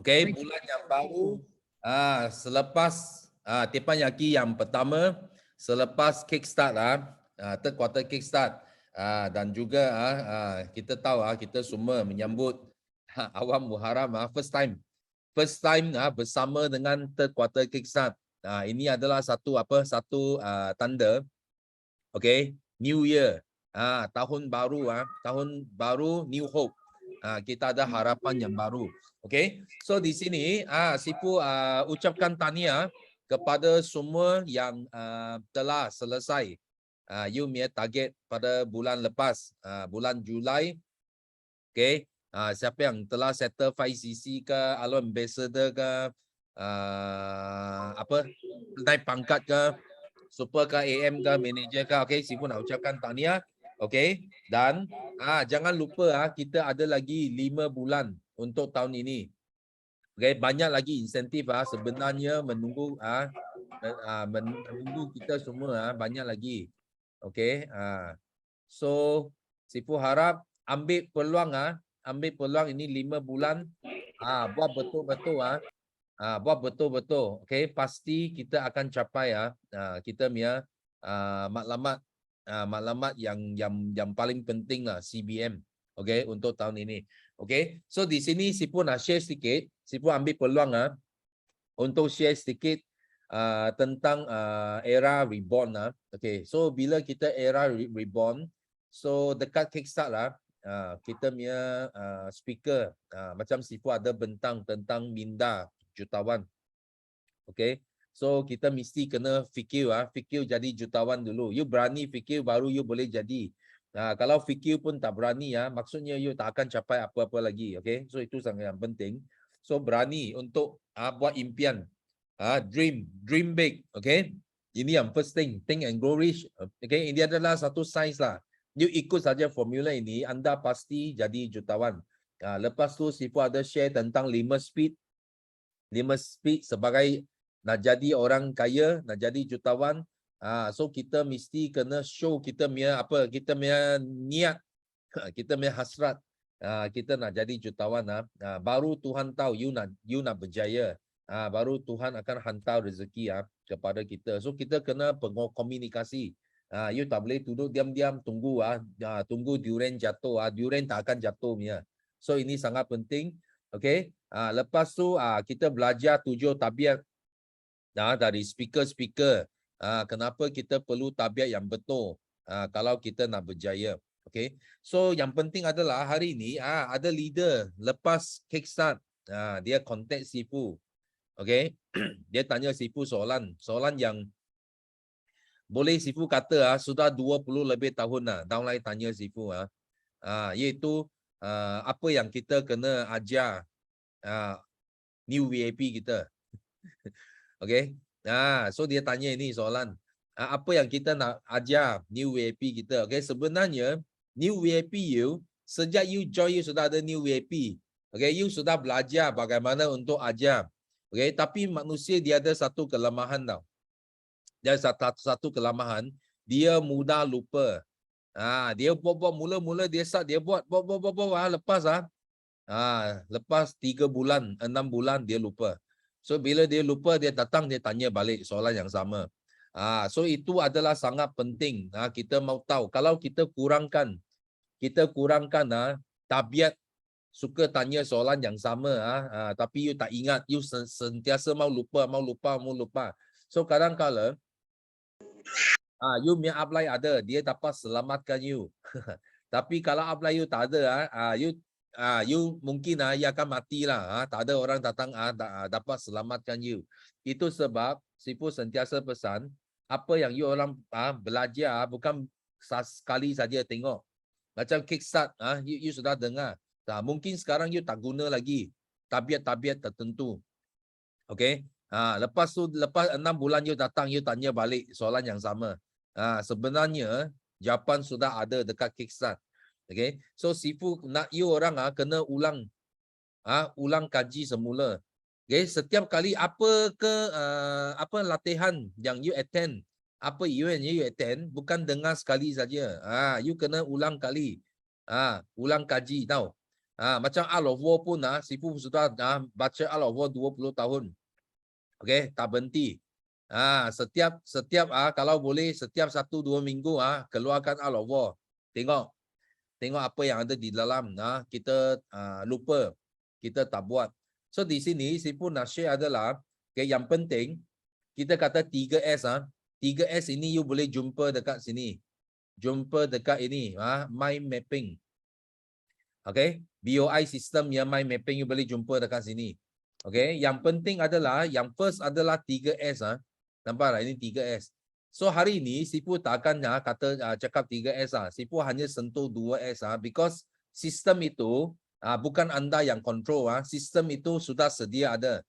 Okey, bulan yang baru selepas teppanyaki yang pertama selepas kickstart third quarter kickstart dan juga kita tahu kita semua menyambut awam Muharram first time bersama dengan third quarter kickstart. Ini adalah satu tanda okey, new year. Tahun baru new hope. Kita ada harapan yang baru. Okey. So di sini Sipu ucapkan tahniah kepada semua yang telah selesai you punya target pada bulan lepas, bulan Julai. Okey. Siapa yang telah settle 5cc ke, alumni ambassador ke, naik pangkat ke, super ke, AM ke, manager ke, okey, Sipu nak ucapkan tahniah. Okey. Dan jangan lupa kita ada lagi 5 bulan untuk tahun ini. Okey, banyak lagi insentif sebenarnya menunggu menunggu kita semua banyak lagi. Okey. So Sipu harap ambil peluang ini 5 bulan buat betul-betul buat betul-betul. Okey, pasti kita akan capai kita punya maklumat yang paling penting CBM. Okey, untuk tahun ini. Okey. So di sini Sipu nak share sedikit, Sipu ambil peluang untuk share sedikit tentang era reborn Okey. So bila kita era reborn, so dekat kickstart kita punya speaker macam Sipu ada bentang tentang minda jutawan. Okey. So kita mesti kena fikir jadi jutawan dulu. You berani fikir baru you boleh jadi. Kalau fikir pun tak berani maksudnya you tak akan capai apa-apa lagi. Okey. So itu sangat yang penting. So berani untuk buat impian. Dream big. Okey. Ini yang first thing, think and grow rich. Okey, ini adalah satu sains lah. You ikut saja formula ini, anda pasti jadi jutawan. Lepas tu Sipu ada share tentang 5 speed sebagai nak jadi orang kaya, nak jadi jutawan. So kita mesti kena show kita punya niat, kita punya hasrat. Kita nak jadi jutawan baru Tuhan tahu you nak berjaya. Baru Tuhan akan hantar rezeki kepada kita. So kita kena komunikasi. You tak boleh duduk diam-diam tunggu tunggu durian jatuh. Durian tak akan jatuh punya. So ini sangat penting. Okey. Lepas tu kita belajar 7 tabiat dari speaker. Kenapa kita perlu tabiat yang betul kalau kita nak berjaya. Okey. So yang penting adalah hari ini ada leader lepas kickstart dia contact Sipu. Okey. Dia tanya Sipu soalan yang boleh Sipu kata sudah 20 lebih tahun downline tanya Sipu iaitu apa yang kita kena ajar new VIP kita. Okey. So dia tanya ini soalan. Apa yang kita nak ajar new VIP kita? Okey, sebenarnya new VIP you sejak you join you sudah ada new VIP. Okey, you sudah belajar bagaimana untuk ajar. Okey, tapi manusia dia ada satu kelemahan tau. Dia satu kelemahan, dia mudah lupa. Dia buat mula-mula dia start dia buat lepas lepas 3 bulan, 6 bulan dia lupa. So bila dia lupa dia datang dia tanya balik soalan yang sama. So itu adalah sangat penting. Kita mau tahu kalau kita kurangkan tabiat suka tanya soalan yang sama tapi you tak ingat, you sentiasa mau lupa. So kadang-kala you punya upline ada, dia dapat selamatkan you. Tapi kalau upline you tak ada you mungkin you akan matilah. Tak ada orang datang dapat selamatkan you. Itu sebab Sipu sentiasa pesan apa yang you orang belajar bukan sekali saja tengok. Macam kickstart you sudah dengar. Mungkin sekarang you tak guna lagi tabiat-tabiat tertentu. Okey. Lepas 6 bulan you datang, you tanya balik soalan yang sama. Sebenarnya jawapan sudah ada dekat kickstart. Okey. So Sifu nak you orang kena ulang kaji semula. Okey, setiap kali apa latihan yang you attend, apa event you attend, bukan dengar sekali saja. You kena ulang kali. Ulang kaji tahu. Macam Art of War pun Sifu sudah baca Art of War 20 tahun. Okey, tak berhenti. Setiap kalau boleh setiap 1-2 minggu keluarkan Art of War. Tengok apa yang ada di dalam. Kita lupa, kita tak buat. So di sini Sifu nak share adalah yang penting kita kata 3S 3S ini you boleh jumpa dekat sini. Jumpa dekat ini, mind mapping. Okay, BOI system yang mind mapping you boleh jumpa dekat sini. Okay, yang penting adalah, yang first adalah 3S. Nampak tak? Ini 3S. So hari ini Sifu tak akan cakap 3S. Sifu hanya sentuh 2S because sistem itu bukan anda yang control. Sistem itu sudah sedia ada.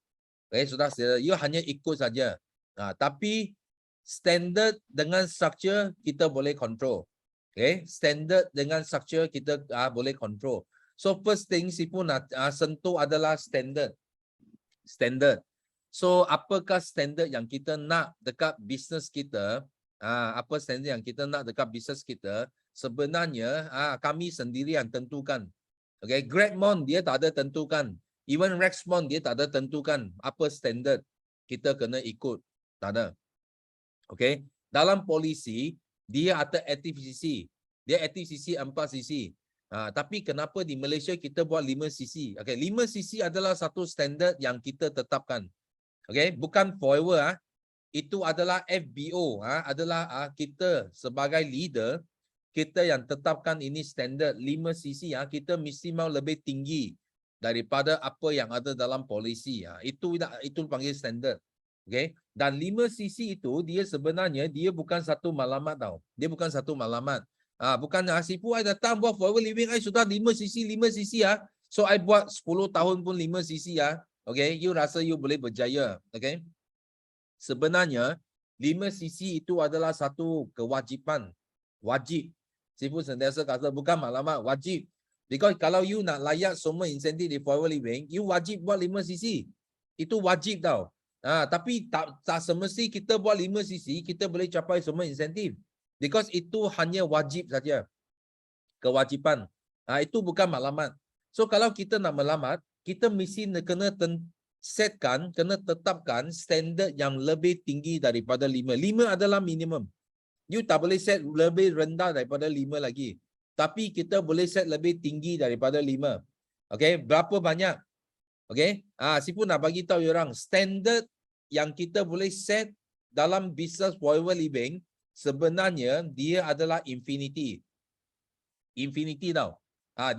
Okay, sudah sedia. You hanya ikut saja. Tapi standard dengan structure kita boleh control. Okay, standard dengan structure kita boleh control. So first thing Sifu nak sentuh adalah standard. So apakah standard yang kita nak dekat bisnes kita? Apa standard yang kita nak dekat bisnes kita? Sebenarnya kami sendiri yang tentukan. Okay, Gradmont dia tak ada tentukan. Even Rexmont dia tak ada tentukan apa standard kita kena ikut. Tak ada. Okay, dalam polisi dia ada active CC. Dia active CC 4 CC. Tapi kenapa di Malaysia kita buat 5 CC? Okay, 5 CC adalah satu standard yang kita tetapkan. Okay, bukan forever. Itu adalah FBO. Adalah kita sebagai leader, kita yang tetapkan ini standard 5 CC. Kita mesti mau lebih tinggi daripada apa yang ada dalam polisi. Itu panggil standard. Okay, dan 5 CC itu dia sebenarnya dia bukan satu maklumat tau. Dia bukan satu maklumat. Bukan Sifu I datang buat forever living I sudah 5 CC. So I buat 10 tahun pun 5 CC Okay, you rasa you boleh berjaya. Okay, sebenarnya 5 CC itu adalah satu kewajipan. Wajib. Sifu sentiasa kata bukan maklumat, wajib. Because kalau you nak layak semua insentif di forever living, you wajib buat 5 CC. Itu wajib tau. Tapi tak semesti kita buat 5 CC, kita boleh capai semua insentif. Because itu hanya wajib saja. Kewajipan. Itu bukan maklumat. So kalau kita nak melamat, kita mesti kena kena tetapkan standard yang lebih tinggi daripada 5. 5 adalah minimum. You tak boleh set lebih rendah daripada 5 lagi. Tapi kita boleh set lebih tinggi daripada 5. Okay, berapa banyak? Okay, Sifu nak bagi tahu orang standard yang kita boleh set dalam business forever living sebenarnya dia adalah infinity. Infinity tau.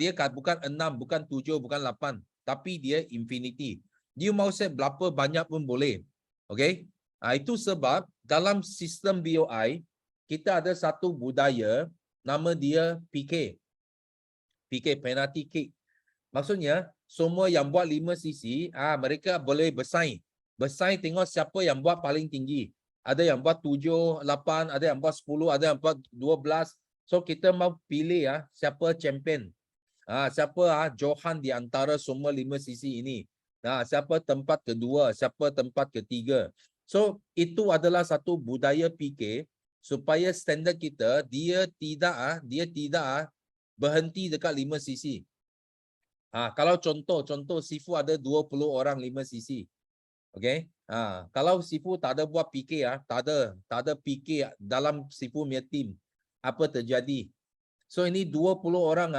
Dia bukan 6, bukan 7, bukan 8, tapi dia infinity. Dia mau set berapa banyak pun boleh. Okay, itu sebab dalam sistem BOI kita ada satu budaya nama dia PK. PK, penalty kick. Maksudnya semua yang buat 5 CC mereka boleh bersaing. Bersaing tengok siapa yang buat paling tinggi. Ada yang buat 7, 8, ada yang buat 10, ada yang buat 12. So kita mau pilih siapa champion. Siapa Johan di antara semua 5 CC ini. Siapa tempat kedua, siapa tempat ketiga. So itu adalah satu budaya PK supaya standard kita dia tidak berhenti dekat 5 CC. Kalau contoh Sifu ada 20 orang 5 CC. Okay? Kalau Sifu tak ada buat PK, tak ada PK dalam Sifu punya team, apa terjadi? So ini 20 orang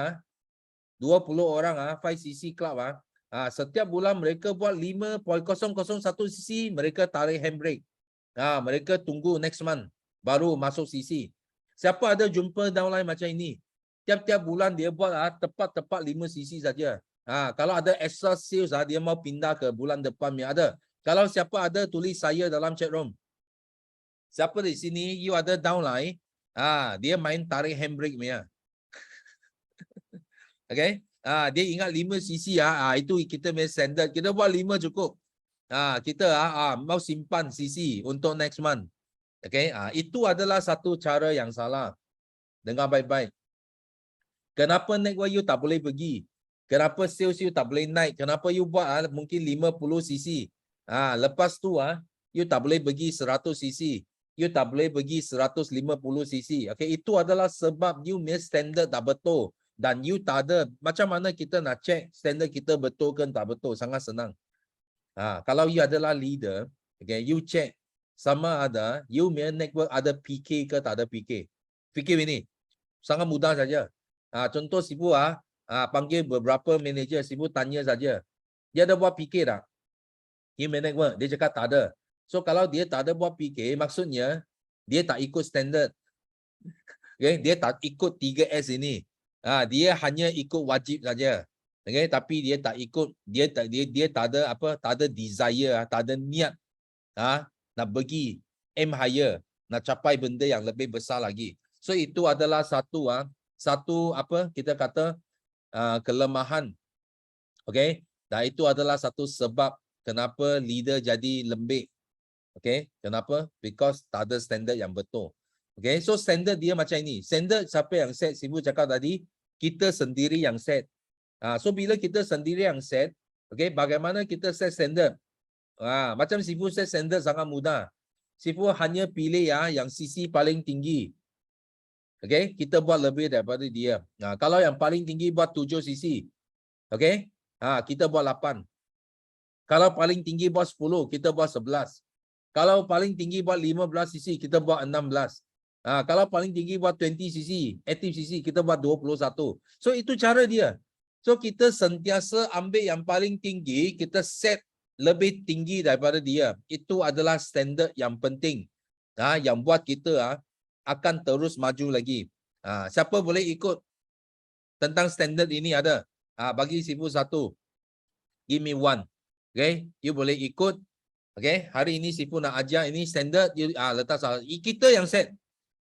5 CC club setiap bulan mereka buat 5.001 CC, mereka tarik handbrake. Mereka tunggu next month baru masuk CC. Siapa ada jumpa downline macam ini? Tiap-tiap bulan dia buat tepat 5 CC saja. Kalau ada extra sales dia mau pindah ke bulan depan ada. Kalau siapa ada tulis saya dalam chat room. Siapa di sini you ada downline, dia main tarik handbrake punya. Okay? Dia ingat 5 CC itu kita punya standard. Kita buat 5 cukup. Kita mau simpan CC untuk next month. Okay? Itu adalah satu cara yang salah. Dengar baik-baik. Kenapa network you tak boleh pergi? Kenapa sales you tak boleh naik? Kenapa you buat mungkin 50 CC? Lepas tu you tak boleh pergi 100 CC. You tak boleh pergi 150 CC. Okay, itu adalah sebab you punya standard tak betul. dan you tak ada, macam mana kita nak check standard kita betul ke tak betul? Sangat senang. Kalau you adalah leader, okay, you check sama ada you punya network ada PK ke tak ada PK. PK ini sangat mudah saja. Contoh Sibu panggil beberapa manager, Sibu tanya saja, dia ada buat PK tak? You punya network, dia cakap tak ada. So kalau dia tak ada buat PK, maksudnya dia tak ikut standard. Okay, dia tak ikut 3S ini. Dia hanya ikut wajib saja. Okay, tapi dia tak ikut, dia tak ada apa, tak ada desire, tak ada niat nak pergi aim higher, nak capai benda yang lebih besar lagi. So itu adalah satu apa kita kata kelemahan. Okay, dan itu adalah satu sebab kenapa leader jadi lembik. Okay, kenapa? Because tak ada standard yang betul. Okay, so standard dia macam ini. Standard siapa yang set? Sibu cakap tadi, kita sendiri yang set. So bila kita sendiri yang set, okay, bagaimana kita set standard? Macam Sibu set standard sangat mudah. Sibu hanya pilih yang CC paling tinggi. Okay, kita buat lebih daripada dia. Kalau yang paling tinggi buat 7 CC. Okay, kita buat 8. Kalau paling tinggi buat 10, kita buat 11. Kalau paling tinggi buat 15 cc, kita buat 16. Kalau paling tinggi buat 20 cc, active cc, kita buat 21. So itu cara dia. So kita sentiasa ambil yang paling tinggi, kita set lebih tinggi daripada dia. Itu adalah standard yang penting. Yang buat kita akan terus maju lagi. Siapa boleh ikut tentang standard ini ada? Bagi Sibu satu. Give me one. Okay, you boleh ikut. Okay, hari ini Sifu nak ajar ini standard, you letak salah. Kita yang set.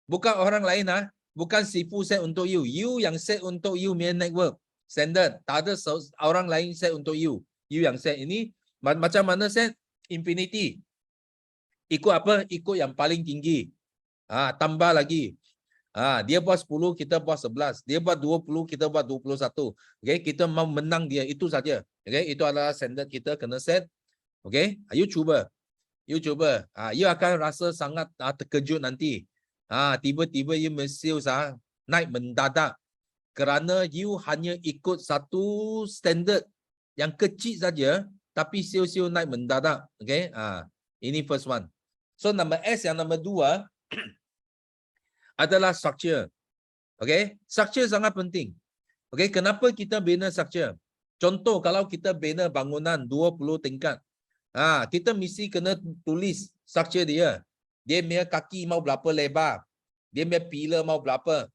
Bukan orang lain bukan Sifu set untuk you. You yang set untuk you punya network. Standard. Tak ada orang lain set untuk you. You yang set ini macam mana set? Infinity. Ikut apa? Ikut yang paling tinggi. Tambah lagi. Dia buat 10, kita buat 11. Dia buat 20, kita buat 21. Okay, kita mau menang dia, itu saja. Okay, itu adalah standard kita kena set. Okay, you cuba. You cuba. You akan rasa sangat terkejut nanti. Tiba-tiba you sales naik mendadak. Kerana you hanya ikut satu standard yang kecil saja, tapi sales you naik mendadak. Okay, ini first one. So number S yang number 2 adalah structure. Okay, structure sangat penting. Okay, kenapa kita bina structure? Contoh kalau kita bina bangunan 20 tingkat. Kita mesti kena tulis structure dia. Dia punya kaki mau berapa lebar. Dia punya pillar mau berapa.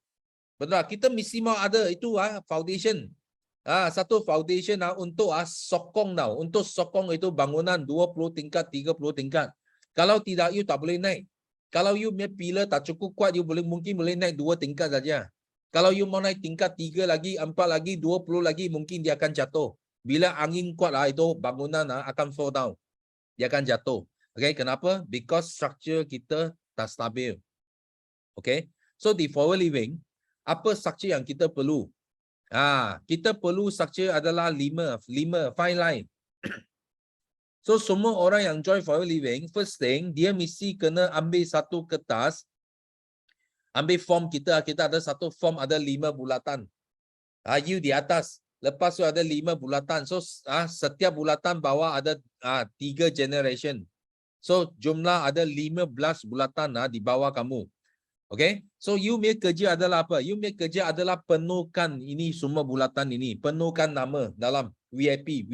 Betul tak? Kita mesti mau ada itu foundation. Satu foundation untuk sokong tau. Untuk sokong itu bangunan 20 tingkat, 30 tingkat. Kalau tidak, you tak boleh naik. Kalau you punya pillar tak cukup kuat, you mungkin boleh naik 2 tingkat saja. Kalau you mau naik tingkat 3 lagi, 4 lagi, 20 lagi, mungkin dia akan jatuh. Bila angin kuat itu bangunan akan fall down. Dia akan jatuh. Okay, kenapa? Because structure kita tak stabil. Okay, so di forward living, apa structure yang kita perlu? Kita perlu structure adalah 5 line. So semua orang yang join forward living, first thing, dia mesti kena ambil satu kertas, ambil form kita ada satu form ada 5 bulatan. You di atas. Lepas tu ada 5 bulatan. So setiap bulatan bawah ada 3 generation. So jumlah ada 15 bulatan di bawah kamu. Okay. So you punya kerja adalah apa? You punya kerja adalah penuhkan ini semua bulatan ini. Penuhkan nama dalam VIP.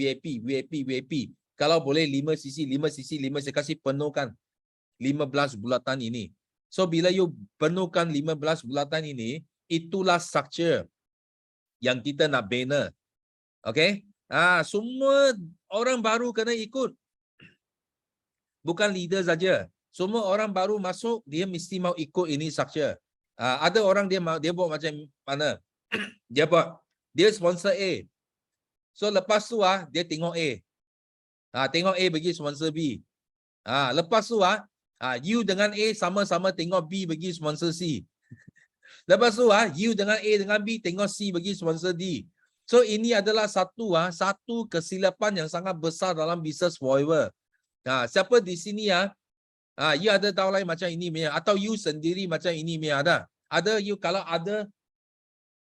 Kalau boleh 5 cc, saya kasih penuhkan 15 bulatan ini. So bila you penuhkan 15 bulatan ini, itulah structure yang kita nak bina. Okay? Semua orang baru kena ikut. Bukan leader saja. Semua orang baru masuk, dia mesti mau ikut ini structure. Ada orang dia buat macam mana? Dia sponsor A. So lepas tu dia tengok A. Tengok A bagi sponsor B. Lepas tu you dengan A sama-sama tengok B bagi sponsor C. Lepas tu you dengan A dengan B tengok C bagi sponsor D. So ini adalah satu kesilapan yang sangat besar dalam business forever. Siapa di sini you ada tahu lain macam ini punya atau you sendiri macam ini punya ada? Ada you kalau ada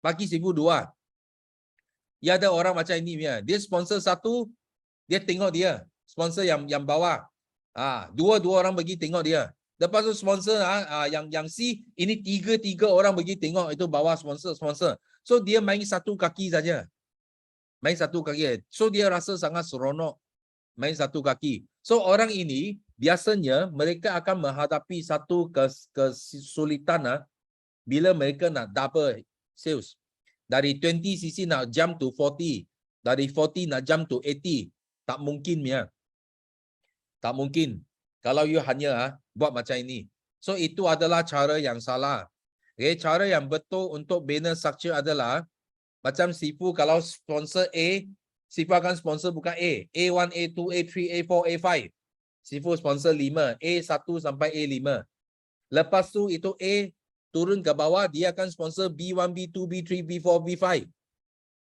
bagi Sifu 2. Ya ada orang macam ini punya. Dia sponsor 1, dia tengok dia. Sponsor yang bawah. Dua orang bagi tengok dia. Lepas tu sponsor yang C, ini tiga orang bagi tengok itu bawah sponsor. So dia main satu kaki saja. Main satu kaki. So dia rasa sangat seronok main satu kaki. So orang ini biasanya mereka akan menghadapi satu kesulitan bila mereka nak double sales. Dari 20cc nak jump to 40. Dari 40 nak jump to 80. Tak mungkin ya. Tak mungkin. Kalau you hanya buat macam ini. So itu adalah cara yang salah. Okay, cara yang betul untuk bina structure adalah macam Sifu kalau sponsor A, Sifu akan sponsor bukan A. A1, A2, A3, A4, A5. Sifu sponsor 5. A1 sampai A5. Lepas tu itu A turun ke bawah, dia akan sponsor B1, B2, B3, B4, B5.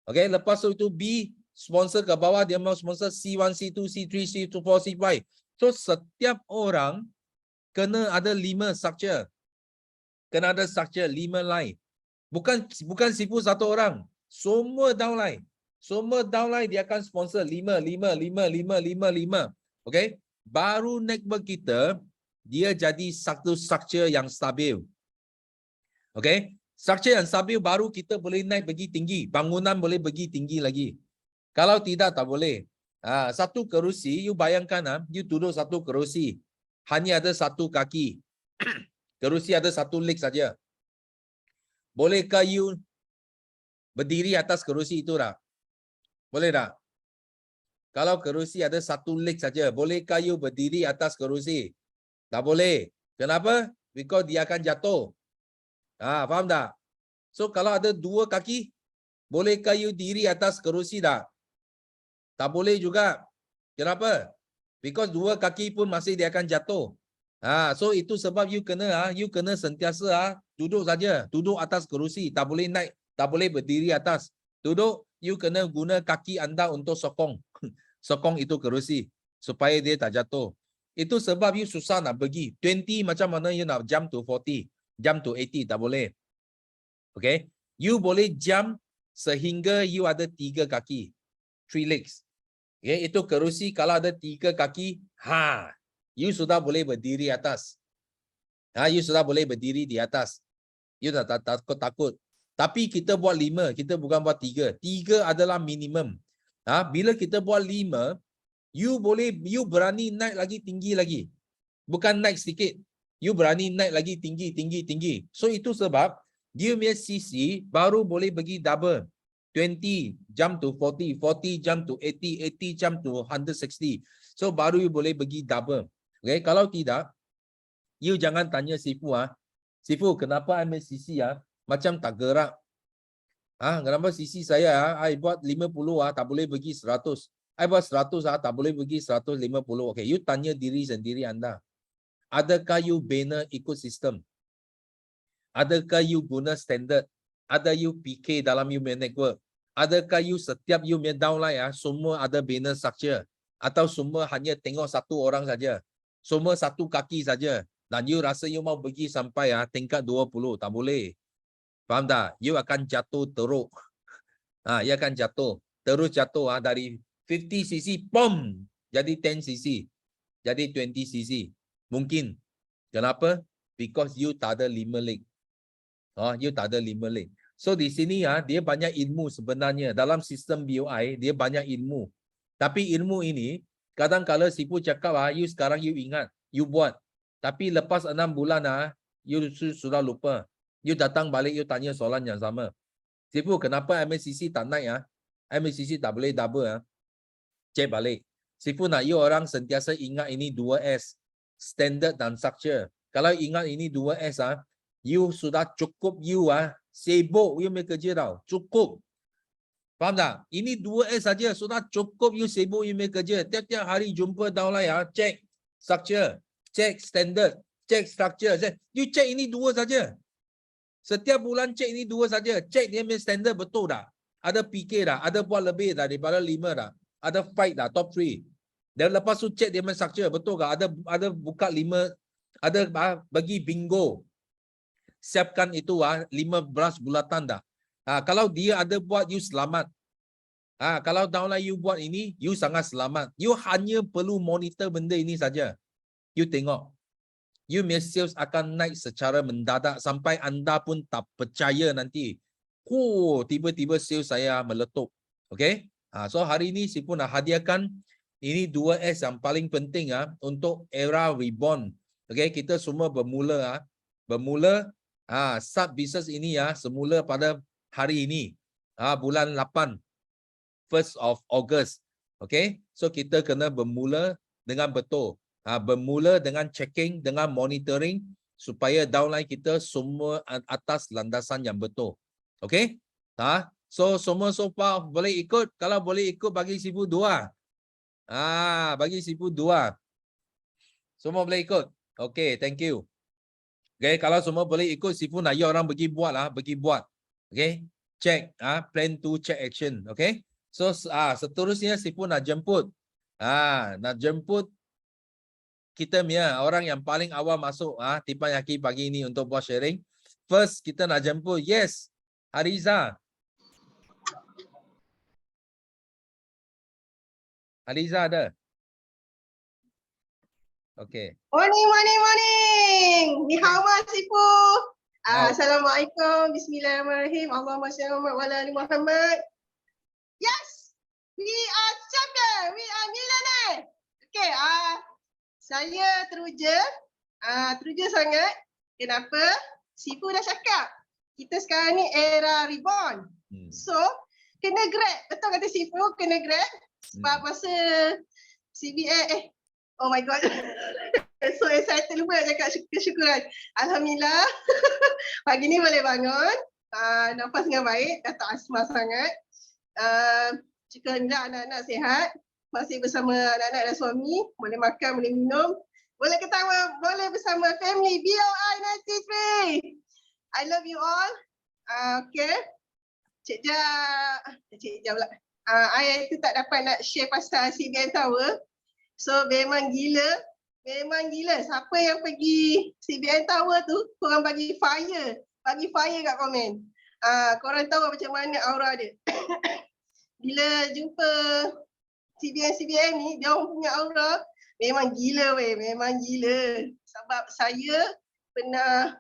Okay, lepas tu itu B sponsor ke bawah, dia mau sponsor C1, C2, C3, C4, C5. So setiap orang kena ada 5 structure. Kena ada structure 5 line. Bukan Sifu satu orang. Semua downline. Semua downline dia akan sponsor 5. Okay? Baru network kita dia jadi satu structure yang stabil. Okay? Structure yang stabil baru kita boleh naik pergi tinggi. Bangunan boleh pergi tinggi lagi. Kalau tidak, tak boleh. Satu kerusi, you bayangkan, you duduk satu kerusi. Hanya ada satu kaki. Kerusi ada satu leg saja. Bolehkah you berdiri atas kerusi itu tak? Boleh tak? Kalau kerusi ada satu leg saja, bolehkah you berdiri atas kerusi? Tak boleh. Kenapa? Because dia akan jatuh. Faham tak? So kalau ada 2 kaki, bolehkah you diri atas kerusi tak? Tak boleh juga. Kenapa? Because 2 kaki pun masih dia akan jatuh. So itu sebab you kena sentiasa duduk saja, duduk atas kerusi, tak boleh naik, tak boleh berdiri atas. Duduk, you kena guna kaki anda untuk sokong. Sokong itu kerusi supaya dia tak jatuh. Itu sebab you susah nak pergi. 20 macam mana you nak jump to 40, jump to 80, tak boleh. Okay? You boleh jump sehingga you ada 3 kaki. 3 legs. Okay? Itu kerusi kalau ada 3 kaki, you sudah boleh berdiri atas. You sudah boleh berdiri di atas. You tak takut. Tapi kita buat 5, kita bukan buat 3. 3 adalah minimum. Bila kita buat 5, you berani naik lagi tinggi lagi. Bukan naik sedikit. You berani naik lagi tinggi. So itu sebab dia punya CC baru boleh pergi double. 20 jump to 40, 40 jump to 80, 80 jump to 160. So baru you boleh pergi double. Okay, kalau tidak, you jangan tanya Sifu Sifu, kenapa MSCC macam tak gerak? Kenapa CC saya I buat 50 tak boleh pergi 100. I buat 100 tak boleh pergi 150. Okay, you tanya diri sendiri anda. Adakah you bina ekosistem? Adakah you guna standard? Ada you PK dalam you network? Adakah you setiap you downline semua ada bina structure? Atau semua hanya tengok satu orang saja? Semua satu kaki saja? Dan you rasa you mau pergi sampai tingkat 20? Tak boleh. Faham tak? You akan jatuh teruk. You akan jatuh. Terus jatuh dari 50cc, pom! Jadi 10cc. Jadi 20cc. Mungkin. Kenapa? Because you tak ada 5 leg. You tak ada 5 leg. So di sini dia banyak ilmu sebenarnya. Dalam sistem BOI, dia banyak ilmu. Tapi ilmu ini, kadang-kadang Sifu cakap, you sekarang you ingat, you buat. Tapi lepas 6 bulan, you sudah lupa. You datang balik, you tanya soalan yang sama. Sifu, kenapa MSCC tak naik? MSCC tak boleh double. Cek balik. Sifu nak you orang sentiasa ingat ini 2S. Standard dan structure. Kalau ingat ini 2S, you sudah cukup you sibuk you punya kerja tau. Cukup. Faham tak? Ini 2S saja sudah cukup you sibuk you punya kerja. Tiap-tiap hari jumpa downline cek structure, cek standard, cek structure. You cek ini 2 saja. Setiap bulan cek ini 2 saja. Cek dia punya standard betul tak? Ada PK dah, ada buat lebih daripada 5 dah. Ada fight dah top 3. Dan lepas tu cek dia punya structure betul tak? Ada buka 5, ada bagi bingo. Siapkan itu 15 bulatan dah. Kalau dia ada buat, you selamat. Kalau downline you buat ini, you sangat selamat. You hanya perlu monitor benda ini saja. You tengok. You punya sales akan naik secara mendadak sampai anda pun tak percaya nanti. Tiba-tiba sales saya meletup. Okay? So hari ini saya pun nak hadiahkan ini 2S yang paling penting untuk era reborn. Okay? Kita semua bermula start business ini semula pada hari ini. Bulan 8. 1st of August. Okay? So kita kena bermula dengan betul. Bermula dengan checking, dengan monitoring supaya downline kita semua atas landasan yang betul. Okay? So semua so far boleh ikut. Kalau boleh ikut bagi 1,200. Bagi 1,200. Semua boleh ikut. Okay, thank you. Okay, kalau semua boleh ikut, Sifu nak ya orang pergi buat pergi buat. Okay? Check plan to check action. Okay? So seterusnya Sifu nak jemput. Nak jemput kita punya orang yang paling awal masuk Tipan Yaki pagi ini untuk buat sharing. First kita nak jemput. Yes, Hariza. Hariza ada? Okay. Morning. Ni hao ma Sifu. Assalamualaikum. Bismillahirrahmanirrahim. Allahumma shalli wa ala ali Muhammad. Yes. We are champion. We are millionaire. Okay, saya teruja sangat. Kenapa? Sifu dah cakap. Kita sekarang ni era reborn. So, kena grab. Betul kata Sifu, kena grab. Sebab masa CBA, oh my god. So excited lupa nak cakap kesyukuran. Alhamdulillah. Pagi ni boleh bangun. Nafas dengan baik. Dah tak asma sangat. Syukurlah anak-anak sihat. Masih bersama anak-anak dan suami. Boleh makan, boleh minum. Boleh ketawa, boleh bersama family. BOI 93. I love you all. Okay. Cik Ja pula. I tu tak dapat nak share pasal CBN Tower. So memang gila. Siapa yang pergi CBN Tower tu, korang bagi fire. Bagi fire kat komen. Korang tahu macam mana aura dia. Bila jumpa CBN ni, dia orang punya aura memang gila weh. Memang gila. Sebab saya pernah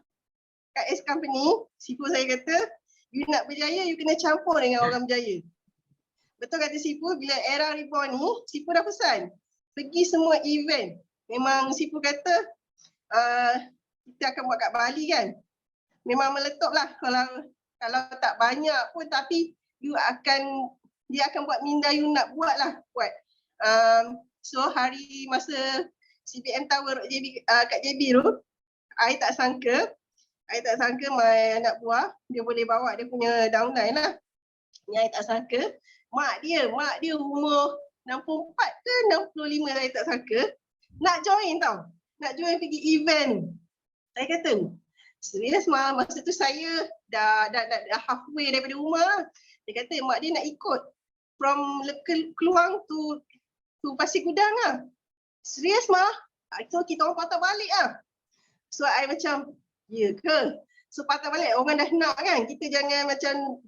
kat S Company, Sifu saya kata, you nak berjaya, you kena campur dengan orang berjaya. Betul kata Sifu, bila era reborn ni, Sifu dah pesan. Pergi semua event. Memang Sifu kata, kita akan buat kat Bali kan. Memang meletup lah kalau tak banyak pun, tapi dia akan buat minda you nak buat lah. So hari masa CBN Tower kat JB tu, I tak sangka my anak buah, dia boleh bawa dia punya downline lah. Yang I tak sangka, mak dia umur 64 ke 65, saya tak sangka. Nak join tau. Nak join pergi event. Saya kata, serius masa tu saya dah halfway daripada rumah. Dia kata mak dia nak ikut from Keluang to Pasir Gudang lah. Serius so kita orang patah balik lah. So I macam, ya ke? So patah balik, orang dah nak kan. Kita jangan macam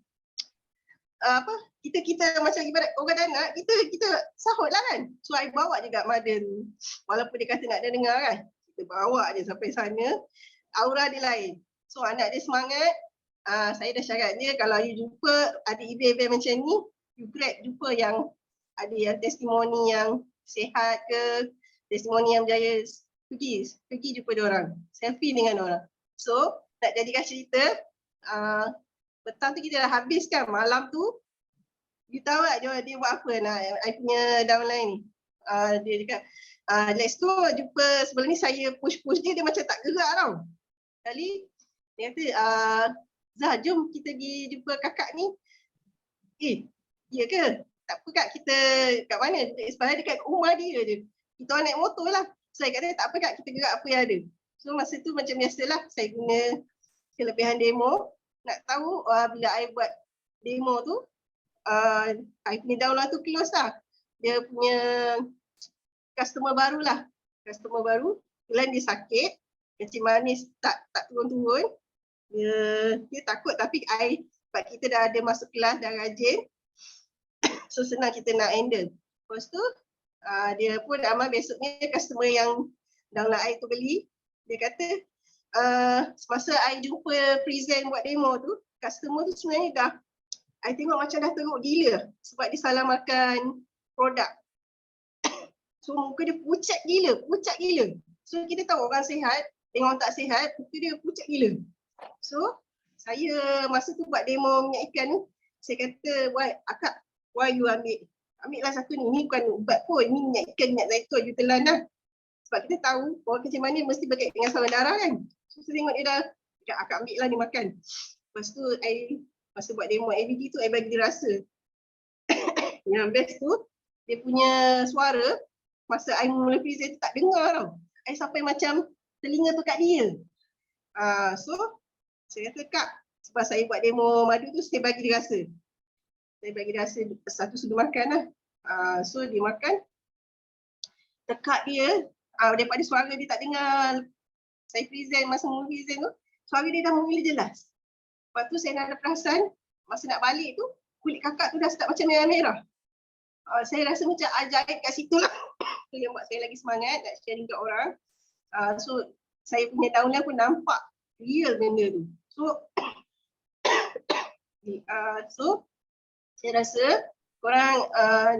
kita macam ibarat orang dah nak, kita sahut lah kan. So I bawa juga mother tu. Walaupun dia kata nak dengar kan, kita bawa je sampai sana. Aura dia lain. So anak dia semangat. Saya dah syarat dia, kalau you jumpa ada event-event macam ni, you grab jumpa yang ada yang testimoni yang sihat ke, testimoni yang berjaya, pergi jumpa diorang, selfie dengan orang. So nak jadikan cerita, petang tu kita dah habiskan, malam tu you tahu tak dia buat apa I punya downline ni. Dia cakap, let's go jumpa. Sebelum ni saya push dia macam tak gerak tau. Kali dia kata, Zah jom kita pergi jumpa kakak ni. Ya ke? Tak apa kak, kita kat mana? Sebenarnya dekat rumah dia je. Kita orang naik motor lah. Saya kata tak apa kak, kita gerak apa yang ada. So masa tu macam biasalah, saya guna kelebihan demo. Nak tahu bila I buat demo tu, I punya download tu close lah. Dia punya customer baru lah. Customer baru, kemudian dia sakit, kencing manis tak turun-turun. Dia takut, tapi I Sebab kita dah ada masuk kelas, dah rajin. So senang kita nak handle. Lepas tu dia pun amal besoknya customer yang download I tu beli. Dia kata semasa I jumpa present buat demo tu, customer tu sebenarnya dah, I tengok macam dah teruk gila sebab dia salah makan produk. So muka dia pucat gila. So kita tahu orang sihat dengan orang tak sihat, muka dia pucat gila. So saya masa tu buat demo minyak ikan tu, saya kata, akak, why you ambil lah satu ni. Ni bukan ubat pun, ni minyak ikan, minyak zaitun, you telan dah. Sebab kita tahu orang kencing manis mesti berkait dengan saluran darah kan. So saya tengok dia dah, akak ambil lah ni makan. Lepas tu masa buat demo ABD tu, I bagi dia rasa. Yang best tu, dia punya suara, masa I mula present tu tak dengar tau. I sampai macam telinga tu kat dia. So, saya kata, Kak, sebab saya buat demo madu tu, saya bagi dia rasa. Saya bagi dia rasa satu sudu makan lah. So, dia makan. Tekak dia, daripada suara dia tak dengar. Saya present, masa mula present tu, suara dia dah mula jelas. Lepas tu saya ada perasan, masa nak balik tu, kulit kakak tu dah start macam merah-merah. Saya rasa macam ajaib kat situ lah. Itu yang buat saya lagi semangat nak sharing kat orang. So, saya punya downline pun nampak real benda tu. So saya rasa korang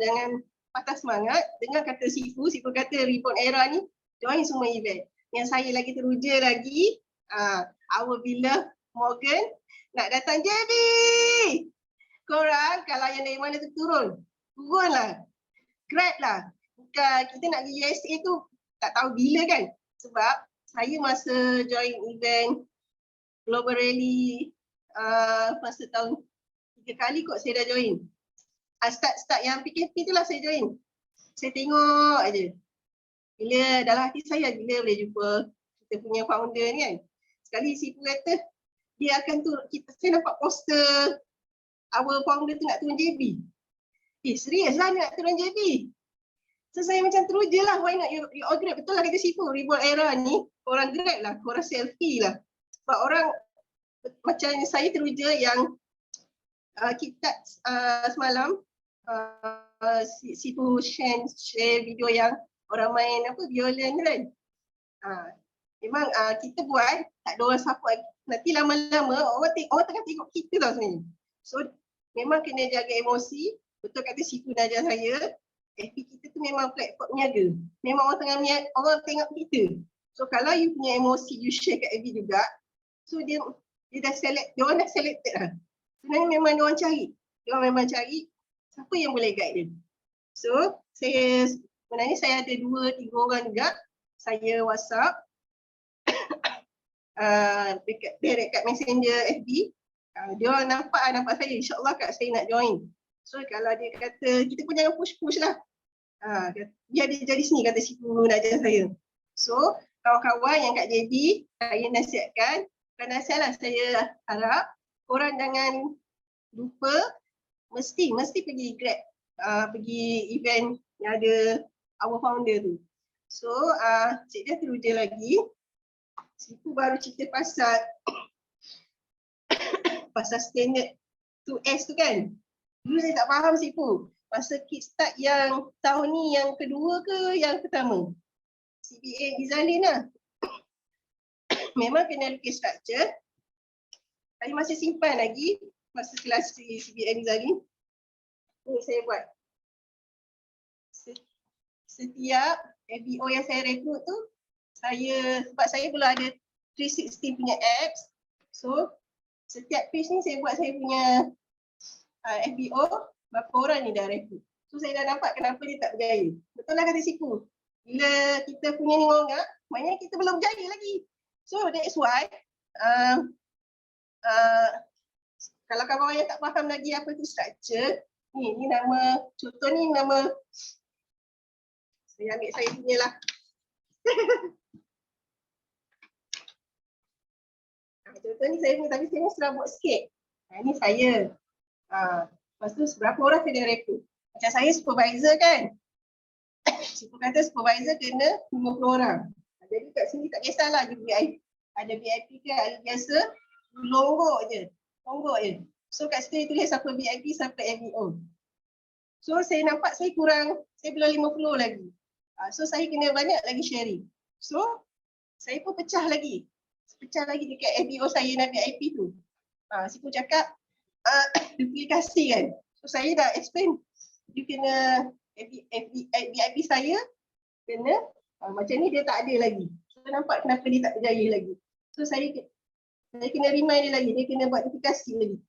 jangan patah semangat. Dengar kata Sifu kata Reborn Era ni join semua event. Yang saya lagi teruja lagi, our beloved Morgan nak datang JB. Korang kalau yang dari mana tu turun lah, grab lah. Bukan kita nak pergi USA tu tak tahu bila kan. Sebab saya masa join event Global Rally masa tahun 3 kali kot saya dah join. Start yang PKP tu lah saya join. Saya tengok aja. Bila dalam hati saya, bila boleh jumpa kita punya founder ni kan. Sekali Sifu kata dia akan turun, saya nampak poster our founder tu nak turun JB. Serius lah dia nak turun JB. So saya macam teruja lah, why not you all grab. Betul lah kata Sifu, Reborn Era ni korang grab lah, korang selfie lah. Sebab orang macam saya teruja yang kita semalam Sifu share video yang orang main violin kan. Memang kita buat tak ada orang support. Nanti lama-lama orang tengah tengok kita tau sebenarnya. So memang kena jaga emosi. Betul kata Sifu dah ajar saya, FB kita tu memang platform niaga. Memang orang tengok kita. So kalau you punya emosi you share kat FB juga, so dia dah select, dia orang dah selected lah. Sebenarnya memang dia orang cari. Dia orang memang cari siapa yang boleh guide dia. So sebenarnya saya ada 2-3 orang juga. Saya WhatsApp direct kat Messenger FB. Dia orang nampak saya, insyaAllah Kak saya nak join. So kalau dia kata, kita pun jangan push-push lah. Dia ada jadi sini kata Sifu nak ajar saya. So kawan-kawan yang kat JB, saya nasihatkan. Bukan nasihat lah, saya harap korang jangan lupa mesti pergi grab, pergi event yang ada our founder tu. So Cik Dia teruja lagi. Sifu baru cerita pasal standard 2S tu kan. Dulu saya tak faham Sifu. Masa kickstart yang tahun ni yang kedua ke yang pertama? CBA Izalin lah. Memang kena lukis structure. Saya masih simpan lagi masa kelas CBA Izalin. Ni saya buat. Setiap FBO yang saya rekrut tu, sebab saya pula ada 360 punya apps. So setiap page ni saya buat saya punya FBO, berapa orang ni dah rekrut. So saya dah nampak kenapa dia tak berjaya. Betul lah kata Sifu. Bila kita punya ni ngongak, maknanya kita belum berjaya lagi. So that's why kalau kawan-kawan yang tak faham lagi apa tu structure, ni nama, contoh ni nama, saya ambil saya punya lah. Contoh ni saya punya, tapi saya sudah buat sikit. Ni saya. Lepas tu berapa orang saya dah rekrut. Macam saya supervisor kan. Sifu kata supervisor kena 50 orang. Jadi kat sini tak kisahlah ada VIP ke, ada biasa, longgok je. So kat situ dia tulis siapa VIP, siapa MBO. So saya nampak saya kurang, saya belum 50 lagi. So saya kena banyak lagi sharing. So saya pun pecah lagi dekat MBO saya dan VIP tu. Sipu cakap duplikasi kan. So saya dah explain, you kena VIP saya kena macam ni dia tak ada lagi. So nampak kenapa dia tak berjaya lagi. So saya kena remind dia lagi, dia kena buat duplikasi lagi.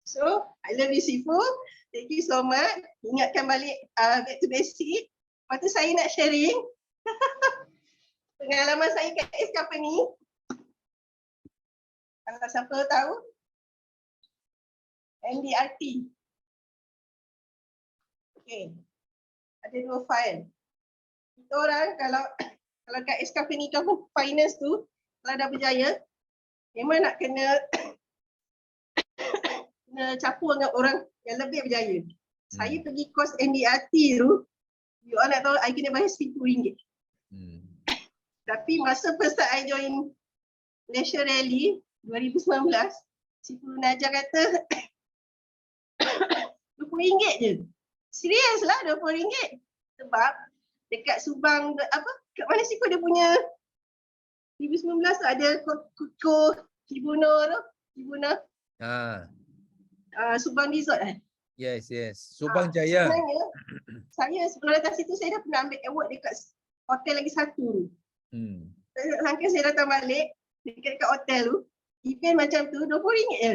So I love you Sifu. Thank you so much. Ingatkan balik back to basic. Lepas tu saya nak sharing pengalaman saya kat S Company. Kalau siapa tahu MDRT. Okay. Ada 2 file. Kita orang kalau kat S Company finance tu, kalau dah berjaya, memang nak kena campur dengan orang yang lebih berjaya. Saya pergi course MDRT tu, you all nak tahu, I kena bayar RM1000. Tapi masa first time I join Malaysia Rally 2019, si Guru Najah kata RM20 je. Serius lah RM20. Sebab dekat Subang, kat mana sih dia punya 2019 tu ada Kuko Kibuna tu. Kibuna. Subang Resort kan? Yes. Subang Jaya. Sebenarnya, saya sebelum datang situ, saya dah pernah ambil award dekat hotel lagi satu. Sangka saya datang balik dekat hotel tu, event macam tu RM20 je.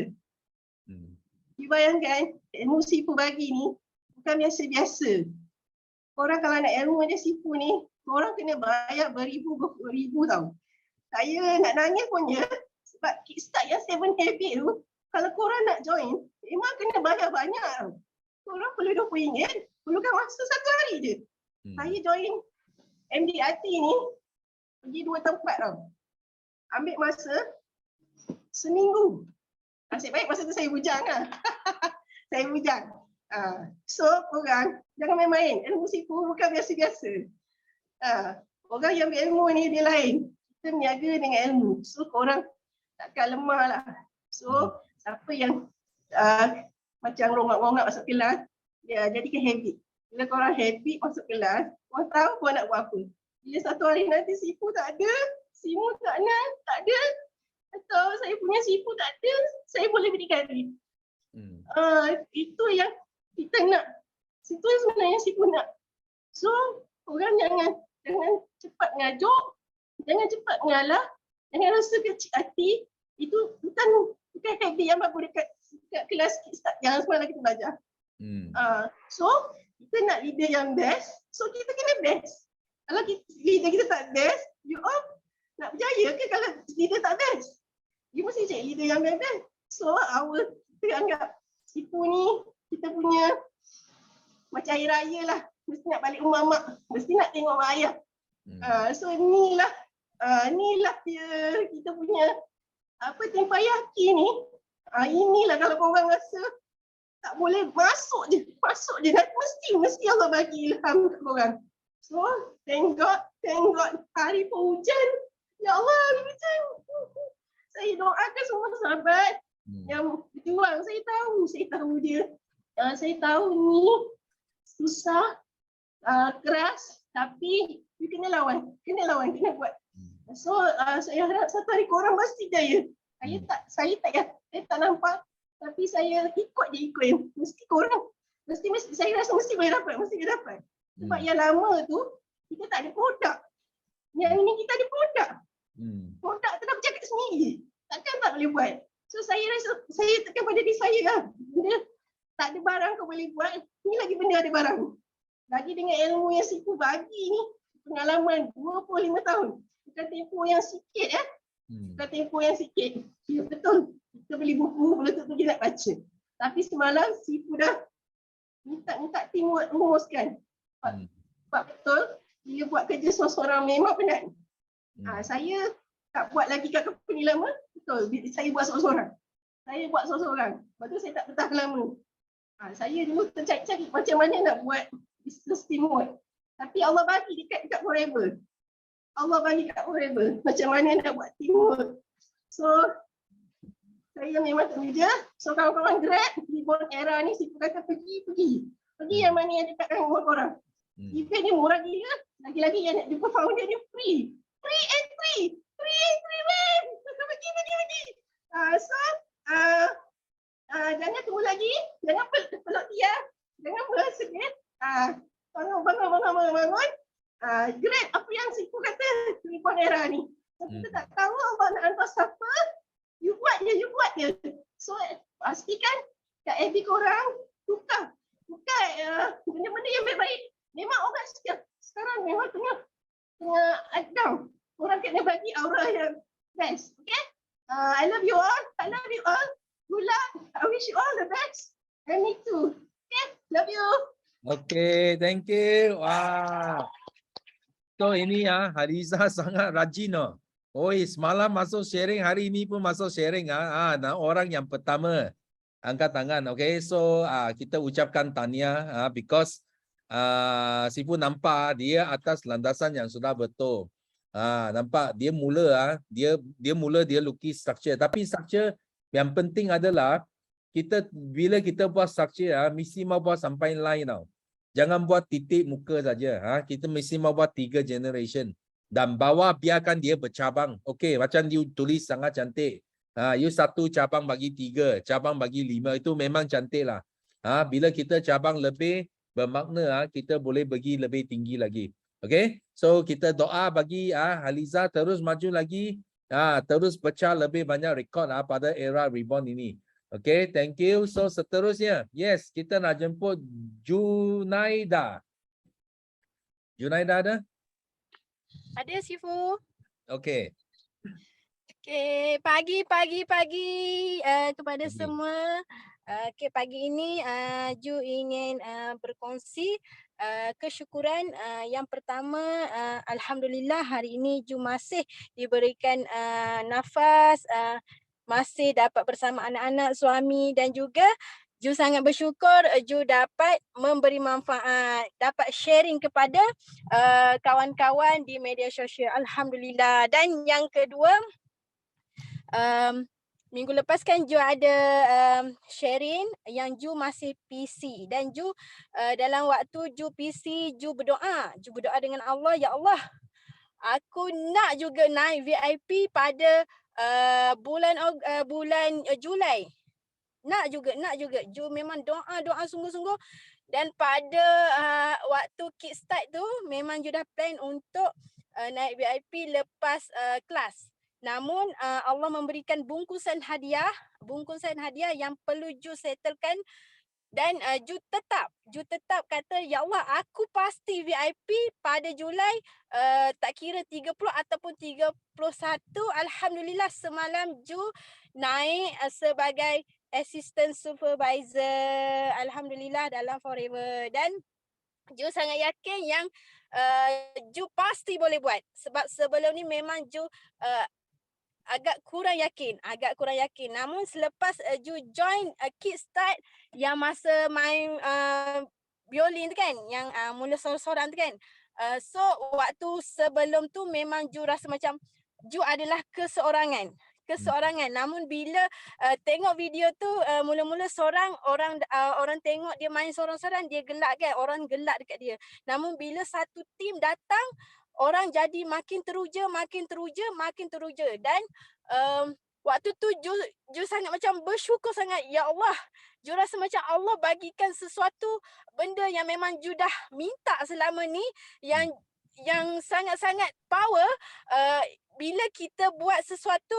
You bayangkan, ilmu Sifu bagi ni bukan biasa-biasa. Korang kalau nak ilmu macam Sifu ni, korang kena bayar beribu tau. Saya nak nangis punya sebab kickstart yang 7 Habit tu, kalau korang nak join, memang kena bayar banyak tau. Korang perlu RM20, perlukan masa 1 hari je. Saya join MDRT ni, pergi 2 tempat tau. Ambil masa seminggu. Nasib baik masa tu saya bujang lah. Saya bujang. So korang jangan main-main. Ilmu Sifu bukan biasa-biasa. Orang yang ambil ilmu ni dia lain. Kita berniaga dengan ilmu. So korang takkan lemah lah. So siapa yang macam rongak-rongak masuk kelas, dia jadikan habit. Bila korang habit masuk kelas, korang tahu korang nak buat apa. Bila satu hari nanti Sifu tak ada, Simu tak ada, atau saya punya Sifu tak ada, saya boleh berdikari. Itu yang kita nak. Itu yang sebenarnya Sifu nak. So, orang jangan cepat ngajuk, jangan cepat mengalah, jangan rasa kecil hati. Itu bukan habit yang bagus dekat kelas kickstart. Jangan semalam kita belajar. So, kita nak leader yang best, so kita kena best. Kalau leader kita tak best, you all nak berjaya ke kalau leader tak best? You mesti cari leader yang best. So, kita anggap Sifu ni, kita punya macam hari raya lah. Mesti nak balik rumah mak. Mesti nak tengok mak ayah. So, inilah dia kita punya tempat yaki ni. Inilah kalau korang rasa tak boleh, masuk je. Mesti Allah bagi ilham kat korang. So, thank God, hari pun hujan. Ya Allah, hujan. Saya doakan semua sahabat yang berjuang. Saya tahu dia. Saya tahu ni susah, keras, tapi you kena lawan, kena buat. So, saya harap satu hari korang mesti jaya. Saya tak nampak, tapi saya ikut. Mesti korang, saya rasa mesti boleh dapat. Sebab yang lama tu, kita tak ada produk. Yang ini kita ada produk. Produk tu dah bercakap sendiri. Takkan tak boleh buat. So saya rasa, saya tekan pada diri saya lah. Benda tak ada barang kau boleh buat, ni lagi benda ada barang. Lagi dengan ilmu yang Sifu bagi ni, pengalaman 25 tahun. Bukan tempoh yang sikit Bukan tempoh yang sikit. Ya, betul. Kita beli buku, betul tu dia nak baca. Tapi semalam Sifu dah minta tim rumuskan. Sebab betul, dia buat kerja seorang-seorang memang penat. Saya tak buat lagi kat company lama. Betul, saya buat seorang-seorang. Lepas tu saya tak bertahan lama. Saya dulu tercari-cari macam mana nak buat business teamwork. Tapi Allah bagi dekat forever. Macam mana nak buat teamwork. So, saya memang tak kerja. So kawan-kawan Grab, Reborn Era ni Sipu kata pergi. Pergi yang mana yang dekat dengan rumah korang. Event ni murah gila. Lagi-lagi yang nak jumpa founder ni free. Free entry. Man. Pergi. So, jangan tunggu lagi. Jangan peluk dia. Jangan bersedih. Bangun. Grab apa yang Sipu kata Reborn Era ni. So, kita tak tahu abang nak hantar siapa. You buat je. So, pastikan kat FB korang tukar benda-benda yang baik-baik. Memang orang sekarang memang tengah down. Orang kena bagi aura yang best. Okay? I love you all. Good luck. I wish you all the best. And me too. Okay? Love you. Okay, thank you. Wah. So ini ya, Hariza sangat rajin. Semalam masuk sharing, hari ini pun masuk sharing. Nah, orang yang pertama angkat tangan. Okay, so kita ucapkan tahniah because Sipu nampak dia atas landasan yang sudah betul. Nampak dia mula dia lukis structure. Tapi structure yang penting adalah bila kita buat structure mesti mau buat sampai line tau. Jangan buat titik muka saja. Kita mesti mau buat 3 generation. Dan bawah biarkan dia bercabang. Okey, macam you tulis sangat cantik. You 1 cabang bagi 3, cabang bagi 5 itu memang cantik lah. Bila kita cabang lebih bermakna, kita boleh pergi lebih tinggi lagi. Okey, so kita doa bagi Haliza terus maju lagi. Terus pecah lebih banyak rekod pada era Reborn ini. Okey, thank you. So seterusnya, yes, kita nak jemput Junaida. Junaida ada? Ada Sifu. Okey. Okey, pagi kepada semua. Okey, pagi ini Ju ingin berkongsi kesyukuran. Yang pertama, alhamdulillah hari ini Ju masih diberikan nafas, masih dapat bersama anak-anak, suami dan juga Ju sangat bersyukur Ju dapat memberi manfaat, dapat sharing kepada kawan-kawan di media sosial. Alhamdulillah. Dan yang kedua, minggu lepas kan Ju ada sharing yang Ju masih PC dan Ju dalam waktu Ju PC, Ju berdoa dengan Allah, ya Allah, aku nak juga naik VIP pada bulan Julai. Nak juga. Ju memang doa sungguh-sungguh. Dan pada waktu kickstart tu memang Ju dah plan untuk naik VIP lepas kelas. Namun Allah memberikan bungkusan hadiah yang perlu Ju settlekan. Dan Ju tetap kata, ya Allah, aku pasti VIP pada Julai, tak kira 30 ataupun 31. Alhamdulillah semalam Ju naik sebagai assistant supervisor. Alhamdulillah dalam Forever. Dan Ju sangat yakin yang Ju pasti boleh buat. Sebab sebelum ni memang Ju agak kurang yakin. Namun selepas Ju join kickstart yang masa main violin tu kan, yang mula sorang-sorang tu kan. So waktu sebelum tu memang Ju rasa macam Ju adalah keseorangan. Namun bila tengok video tu mula-mula seorang orang tengok dia main sorang-sorang, dia gelak kan, orang gelak dekat dia. Namun bila satu tim datang, orang jadi makin teruja. Dan waktu tu Ju sangat macam bersyukur sangat, ya Allah. Ju rasa macam Allah bagikan sesuatu benda yang memang Ju dah minta selama ni, yang sangat-sangat power bila kita buat sesuatu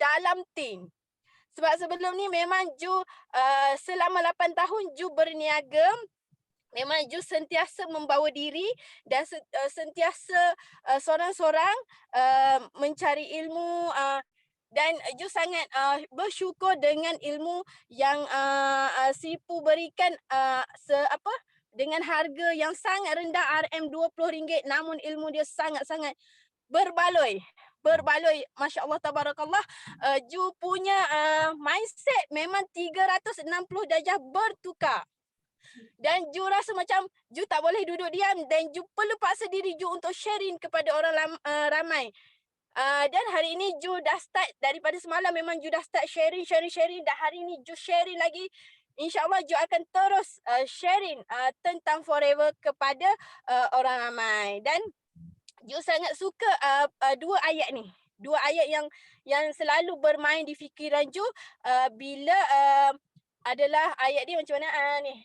dalam tim. Sebab sebelum ni memang Ju selama 8 tahun Ju berniaga. Memang Ju sentiasa membawa diri dan sentiasa sorang-sorang mencari ilmu, dan Ju sangat bersyukur dengan ilmu yang Sipu berikan dengan harga yang sangat rendah, RM20, namun ilmu dia sangat-sangat berbaloi. Masya Allah, tabarakallah. Ju punya mindset memang 360 darjah bertukar. Dan Ju rasa macam Ju tak boleh duduk diam dan Ju perlu paksa diri Ju untuk sharing kepada orang ramai. Dan hari ini Ju dah start daripada semalam, memang Ju dah start sharing. Dan hari ini Ju sharing lagi. InsyaAllah Ju akan terus sharing tentang Forever kepada orang ramai. Dan Ju sangat suka dua ayat ni. Dua ayat yang selalu bermain di fikiran Ju bila adalah ayat dia macam mana ni.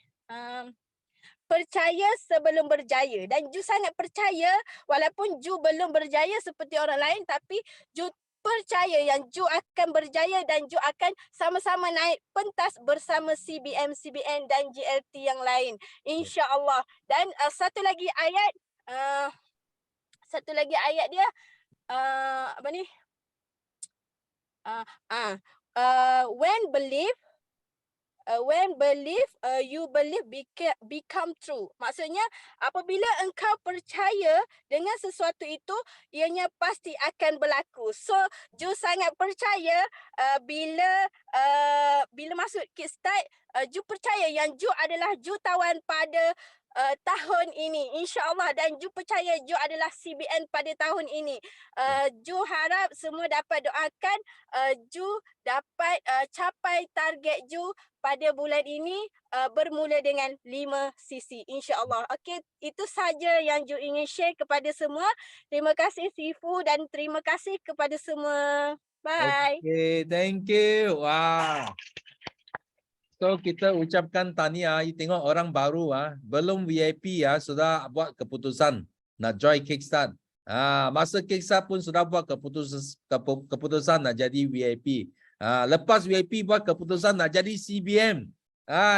Percaya sebelum berjaya. Dan Ju sangat percaya walaupun Ju belum berjaya seperti orang lain, tapi Ju percaya yang Ju akan berjaya dan Ju akan sama-sama naik pentas bersama CBN dan GLT yang lain. InsyaAllah. Dan satu lagi ayat dia apa ni? When believe you believe become true. Maksudnya apabila engkau percaya dengan sesuatu itu, ianya pasti akan berlaku. So Ju sangat percaya bila masuk Kickstart, Ju percaya yang Ju adalah jutawan pada tahun ini, insyaAllah. Dan Ju percaya Ju adalah CBN pada tahun ini. Ju harap semua dapat doakan Ju dapat capai target Ju pada bulan ini bermula dengan 5 sisi, insyaAllah. Okey, itu saja yang Ju ingin share kepada semua. Terima kasih Sifu dan terima kasih kepada semua. Bye. Okay, thank you. Wow. So kita ucapkan tahniah. You tengok orang baru belum VIP sudah buat keputusan nak join Kickstart. Masa Kickstart pun sudah buat keputusan nak jadi VIP. Lepas VIP buat keputusan nak jadi CBM.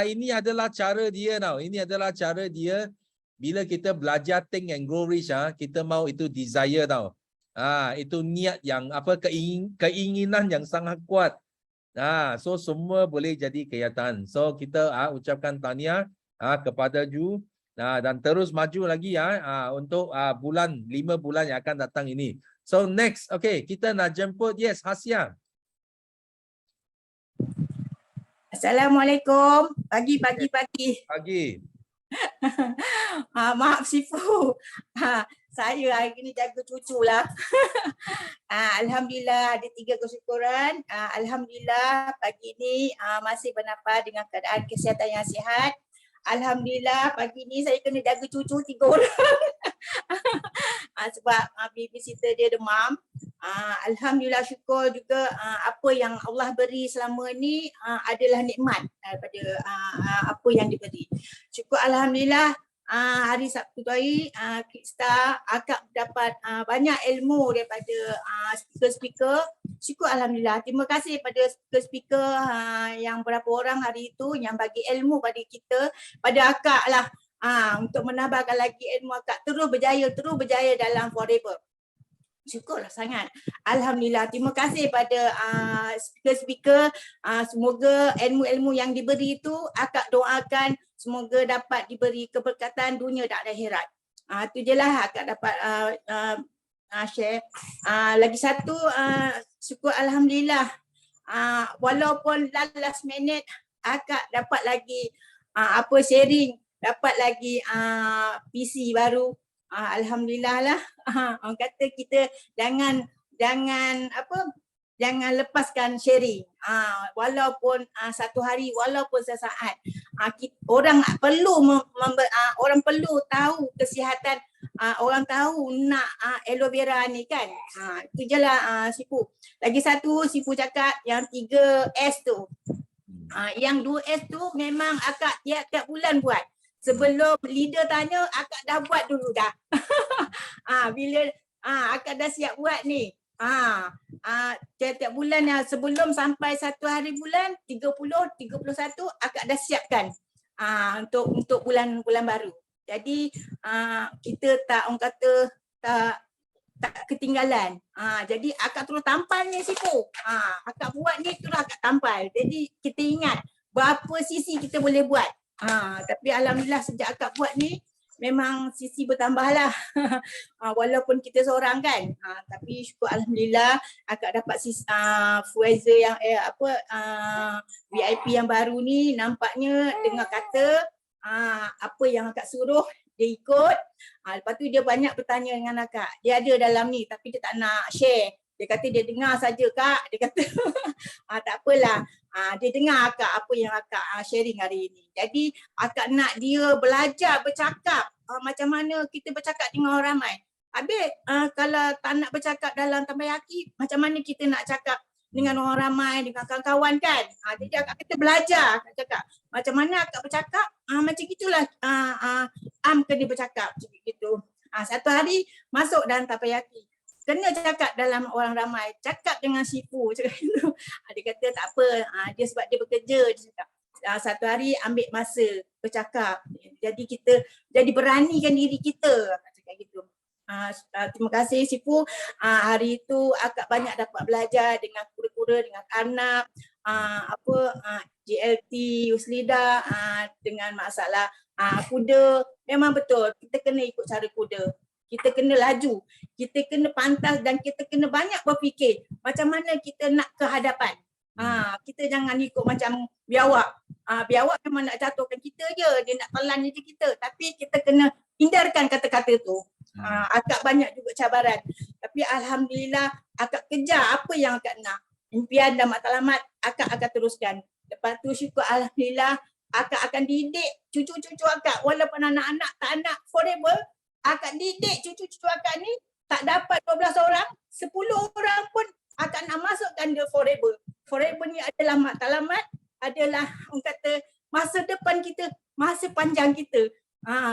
Ini adalah cara dia tau. Ini adalah cara dia bila kita belajar Think and Grow Rich, kita mau itu desire tau. Itu niat yang keinginan yang sangat kuat. So semua boleh jadi kenyataan. So kita ucapkan tahniah kepada Ju dan terus maju lagi untuk 5 bulan yang akan datang ini. So next, okay, kita nak jemput Hasia. Assalamualaikum. Pagi. Maaf Sifu. Saya hari ini jaga cucu lah. Alhamdulillah ada 3 kesyukuran. Alhamdulillah pagi ini masih bernafas dengan keadaan kesihatan yang sihat. Alhamdulillah pagi ini saya kena jaga cucu 3 orang. Sebab babysitter dia demam. Alhamdulillah syukur juga apa yang Allah beri selama ni adalah nikmat daripada apa yang diberi. Syukur Alhamdulillah. Hari Sabtu tadi Kickstart akak dapat banyak ilmu daripada speaker-speaker. Syukur Alhamdulillah. Terima kasih pada speaker-speaker yang berapa orang hari itu yang bagi ilmu pada kita, pada akak lah, untuk menambahkan lagi ilmu akak terus berjaya dalam Forever. Syukurlah sangat. Alhamdulillah. Terima kasih pada speaker-speaker. Semoga ilmu-ilmu yang diberi itu akak doakan semoga dapat diberi keberkatan dunia dan akhirat. Itu je lah akak dapat share. Lagi satu, syukur Alhamdulillah. Walaupun last minute akak dapat lagi sharing, dapat lagi PC baru. Alhamdulillah lah. Orang kata kita jangan lepaskan sharing. Walaupun satu hari, walaupun sesaat. Orang perlu tahu kesihatan, orang tahu nak aloe vera ni kan. Itu je lah Sifu. Lagi satu Sifu cakap yang 3S tu. Yang 2S tu memang akak tiap-tiap bulan buat. Sebelum leader tanya, akak dah buat dulu dah. Bila akak dah siap buat ni. Tiap-tiap bulan sebelum sampai 1 hari bulan 30, 31 akak dah siapkan untuk bulan baru. Jadi kita tak orang kata tak ketinggalan. Jadi akak terus tampal ni Sifu. Akak buat ni terus akak tampal. Jadi kita ingat berapa sisi kita boleh buat. Tapi Alhamdulillah sejak akak buat ni memang sisi bertambah lah. Walaupun kita seorang kan. Tapi syukur Alhamdulillah akak dapat Fuaiza yang VIP yang baru ni, nampaknya dengar kata apa yang akak suruh dia ikut. Lepas tu dia banyak bertanya dengan akak. Dia ada dalam ni tapi dia tak nak share. Dia kata dia dengar saja Kak. Dia kata tak apalah. Dia dengar Akak apa yang Akak sharing hari ini. Jadi Akak nak dia belajar bercakap. Macam mana kita bercakap dengan orang ramai. Habis kalau tak nak bercakap dalam tabayaki, macam mana kita nak cakap dengan orang ramai, dengan kawan-kawan kan. Jadi Akak kata belajar Akak cakap. Macam mana Akak bercakap, macam gitulah kena bercakap macam gitu. Satu hari masuk dalam tabayaki. Kena cakap dalam orang ramai, cakap dengan Sifu cakap gitu. Dia kata tak apa, dia sebab dia bekerja, dia cakap. Satu hari ambil masa bercakap. Jadi kita jadi beranikan diri kita cakap gitu. Terima kasih Sifu. Hari itu Akak banyak dapat belajar dengan kura-kura, dengan anak, GLT, Uslida, dengan masalah kuda. Memang betul, kita kena ikut cara kuda. Kita kena laju, kita kena pantas dan kita kena banyak berfikir macam mana kita nak ke hadapan. Kita jangan ikut macam biawak. Biawak memang nak jatuhkan kita je, dia nak telan je kita. Tapi kita kena hindarkan kata-kata tu. Akak banyak juga cabaran. Tapi Alhamdulillah Akak kejar apa yang Akak nak. Impian dan matlamat Akak akan teruskan. Lepas tu syukur Alhamdulillah Akak akan didik cucu-cucu Akak. Walaupun anak-anak tak nak forever, Akak didik cucu-cucu Akak ni tak dapat 12 orang, 10 orang pun Akak nak masukkan dia forever. Forever ni adalah matlamat, adalah orang kata masa depan kita, masa panjang kita.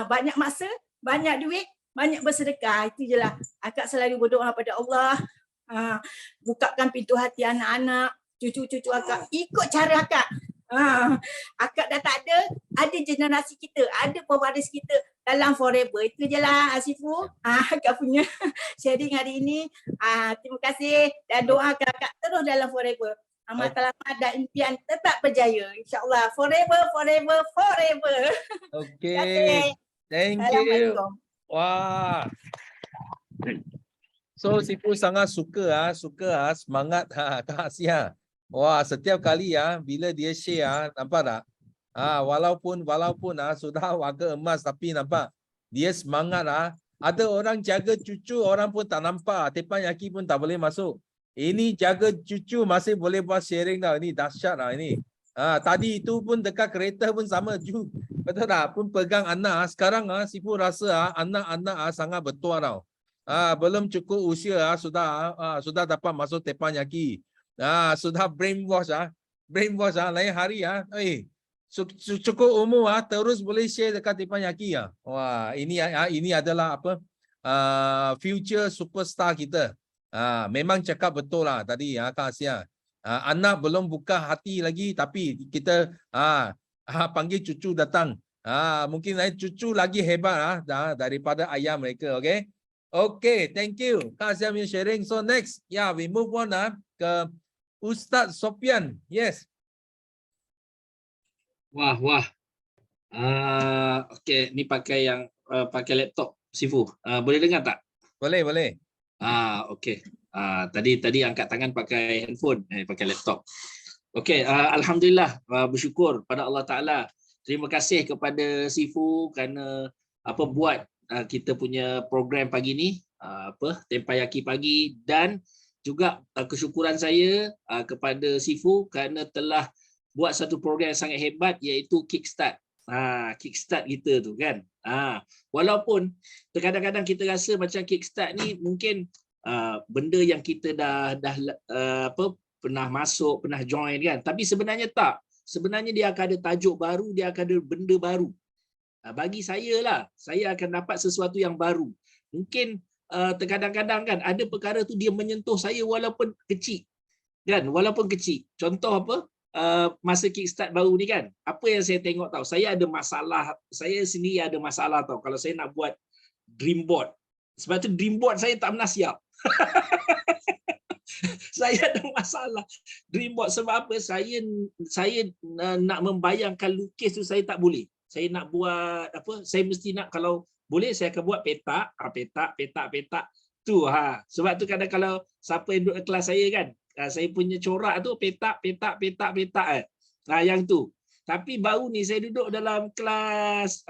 Banyak masa, banyak duit, banyak bersedekah. Itu je lah. Akak selalu berdoa pada Allah. Bukakan pintu hati anak-anak, cucu-cucu Akak. Ikut cara Akak. Akak dah tak ada generasi kita, ada pewaris kita dalam forever. Itu je lah Sifu. Akak punya sharing hari ini. Terima kasih dan doakan Akak terus dalam forever. Matlamat dan impian tetap berjaya. InsyaAllah forever, forever, forever. Okay. Thank you. Assalamualaikum. Wah. So Sifu sangat suka semangat Kak Asia. Wah, setiap kali bila dia share nampak tak? Walaupun sudah warga emas tapi nampak dia semangat Ada orang jaga cucu, orang pun tak nampak, teppanyaki pun tak boleh masuk. Ini jaga cucu masih boleh buat sharing tau. Ini dahsyat ini. Tadi itu pun dekat kereta pun sama ju. Betul tak? Pun pegang anak. Sekarang Sifu rasa anak-anak sangat bertuah tau. Belum cukup usia sudah dapat masuk teppanyaki. Sudah brainwash lain hari cukup umur terus boleh share dekat teppanyaki Wah, ini adalah apa? Future superstar kita. Memang cakap betul lah tadi Kak Asia. Anak belum buka hati lagi tapi kita panggil cucu datang. Mungkin cucu lagi hebat daripada ayah mereka, okay? Okay, thank you Kak Asia punya sharing. So next, we move on ke Ustaz Sofian. Yes. Wah. Okay, ni pakai pakai laptop Sifu. Boleh dengar tak? Boleh. Okay. Tadi angkat tangan pakai handphone, pakai laptop. Okay, alhamdulillah, bersyukur pada Allah Taala. Terima kasih kepada Sifu kerana buat kita punya program pagi ni, Teppanyaki pagi, dan juga kesyukuran saya kepada Sifu kerana telah buat satu program yang sangat hebat iaitu Kickstart. Kickstart kita tu kan. Walaupun kadang-kadang kita rasa macam Kickstart ni mungkin benda yang kita dah pernah masuk, pernah join kan. Tapi sebenarnya tak. Sebenarnya dia akan ada tajuk baru, dia akan ada benda baru. Bagi saya lah, saya akan dapat sesuatu yang baru. Mungkin terkadang-kadang kan ada perkara tu dia menyentuh saya walaupun kecil. Kan? Walaupun kecil. Contoh masa Kickstart baru ni kan. Apa yang saya tengok tahu, saya ada masalah, saya sendiri ada masalah tahu kalau saya nak buat dream board. Sebab tu dream board saya tak pernah siap. Saya ada masalah dream board sebab apa? Saya nak membayangkan lukis tu saya tak boleh. Saya nak buat saya mesti nak, kalau boleh saya akan buat petak, petak tu sebab tu kadang kalau siapa yang duduk kelas saya kan, saya punya corak tu petak yang tu. Tapi baru ni saya duduk dalam kelas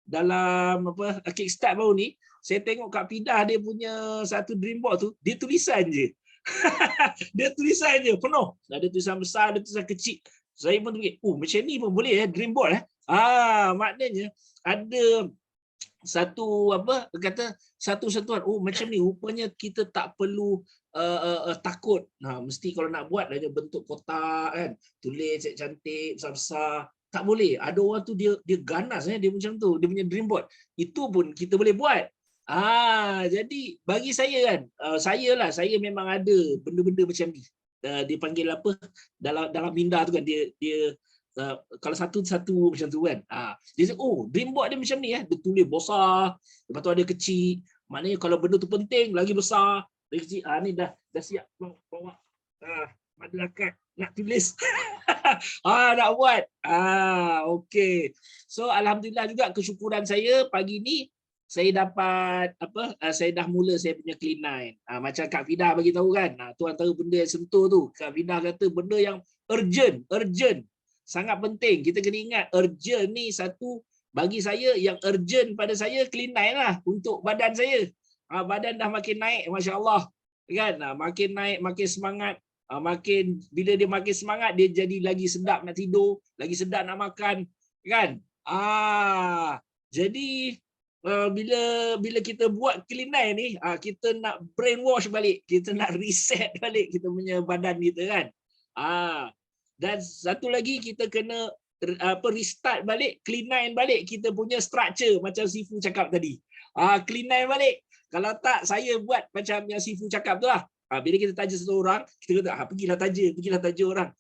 dalam Kickstart baru ni, saya tengok Kak Pidah dia punya satu dream board tu, dia tulisan je. Dia tulisan je penuh. Ada tulisan besar, ada tulisan kecil. Saya pun fikir, macam ni pun boleh dream board maknanya ada satu satu sentuhan. Macam ni rupanya kita tak perlu takut. Mesti kalau nak buat ada bentuk kotak kan, tulis cantik besar-besar. Tak boleh. Ada orang tu dia ganas dia macam tu, dia punya dream board. Itu pun kita boleh buat. Jadi bagi saya kan, saya memang ada benda-benda macam ni. Dia panggil apa dalam minda tu kan, dia kalau satu macam tu kan. Dia cakap, dream board dia macam ni dia tulis besar, lepas tu ada kecil. Maknanya kalau benda tu penting lagi besar, lagi kecil. Ni dah siap bawa madrakat nak tulis. Nak buat. Okey. So alhamdulillah juga kesyukuran saya pagi ni saya dapat saya dah mula saya punya clean 9. Macam Kak Fida bagi tahu kan. Tu antara benda yang sentuh tu. Kak Fida kata benda yang urgent. Sangat penting. Kita kena ingat urgent ni satu bagi saya, yang urgent pada saya clean 9 lah untuk badan saya. Badan dah makin naik, masya-Allah. Kan? Makin naik, makin semangat. Bila dia makin semangat, dia jadi lagi sedap nak tidur, lagi sedap nak makan, kan? Jadi bila kita buat clean 9 ni, kita nak brainwash balik, kita nak reset balik kita punya badan kita kan. Dan satu lagi kita kena restart balik, clean 9 balik kita punya structure macam Sifu cakap tadi. Clean 9 balik. Kalau tak saya buat macam yang Sifu cakap tu lah. Bila kita taja satu orang, kita kata pergilah taja orang.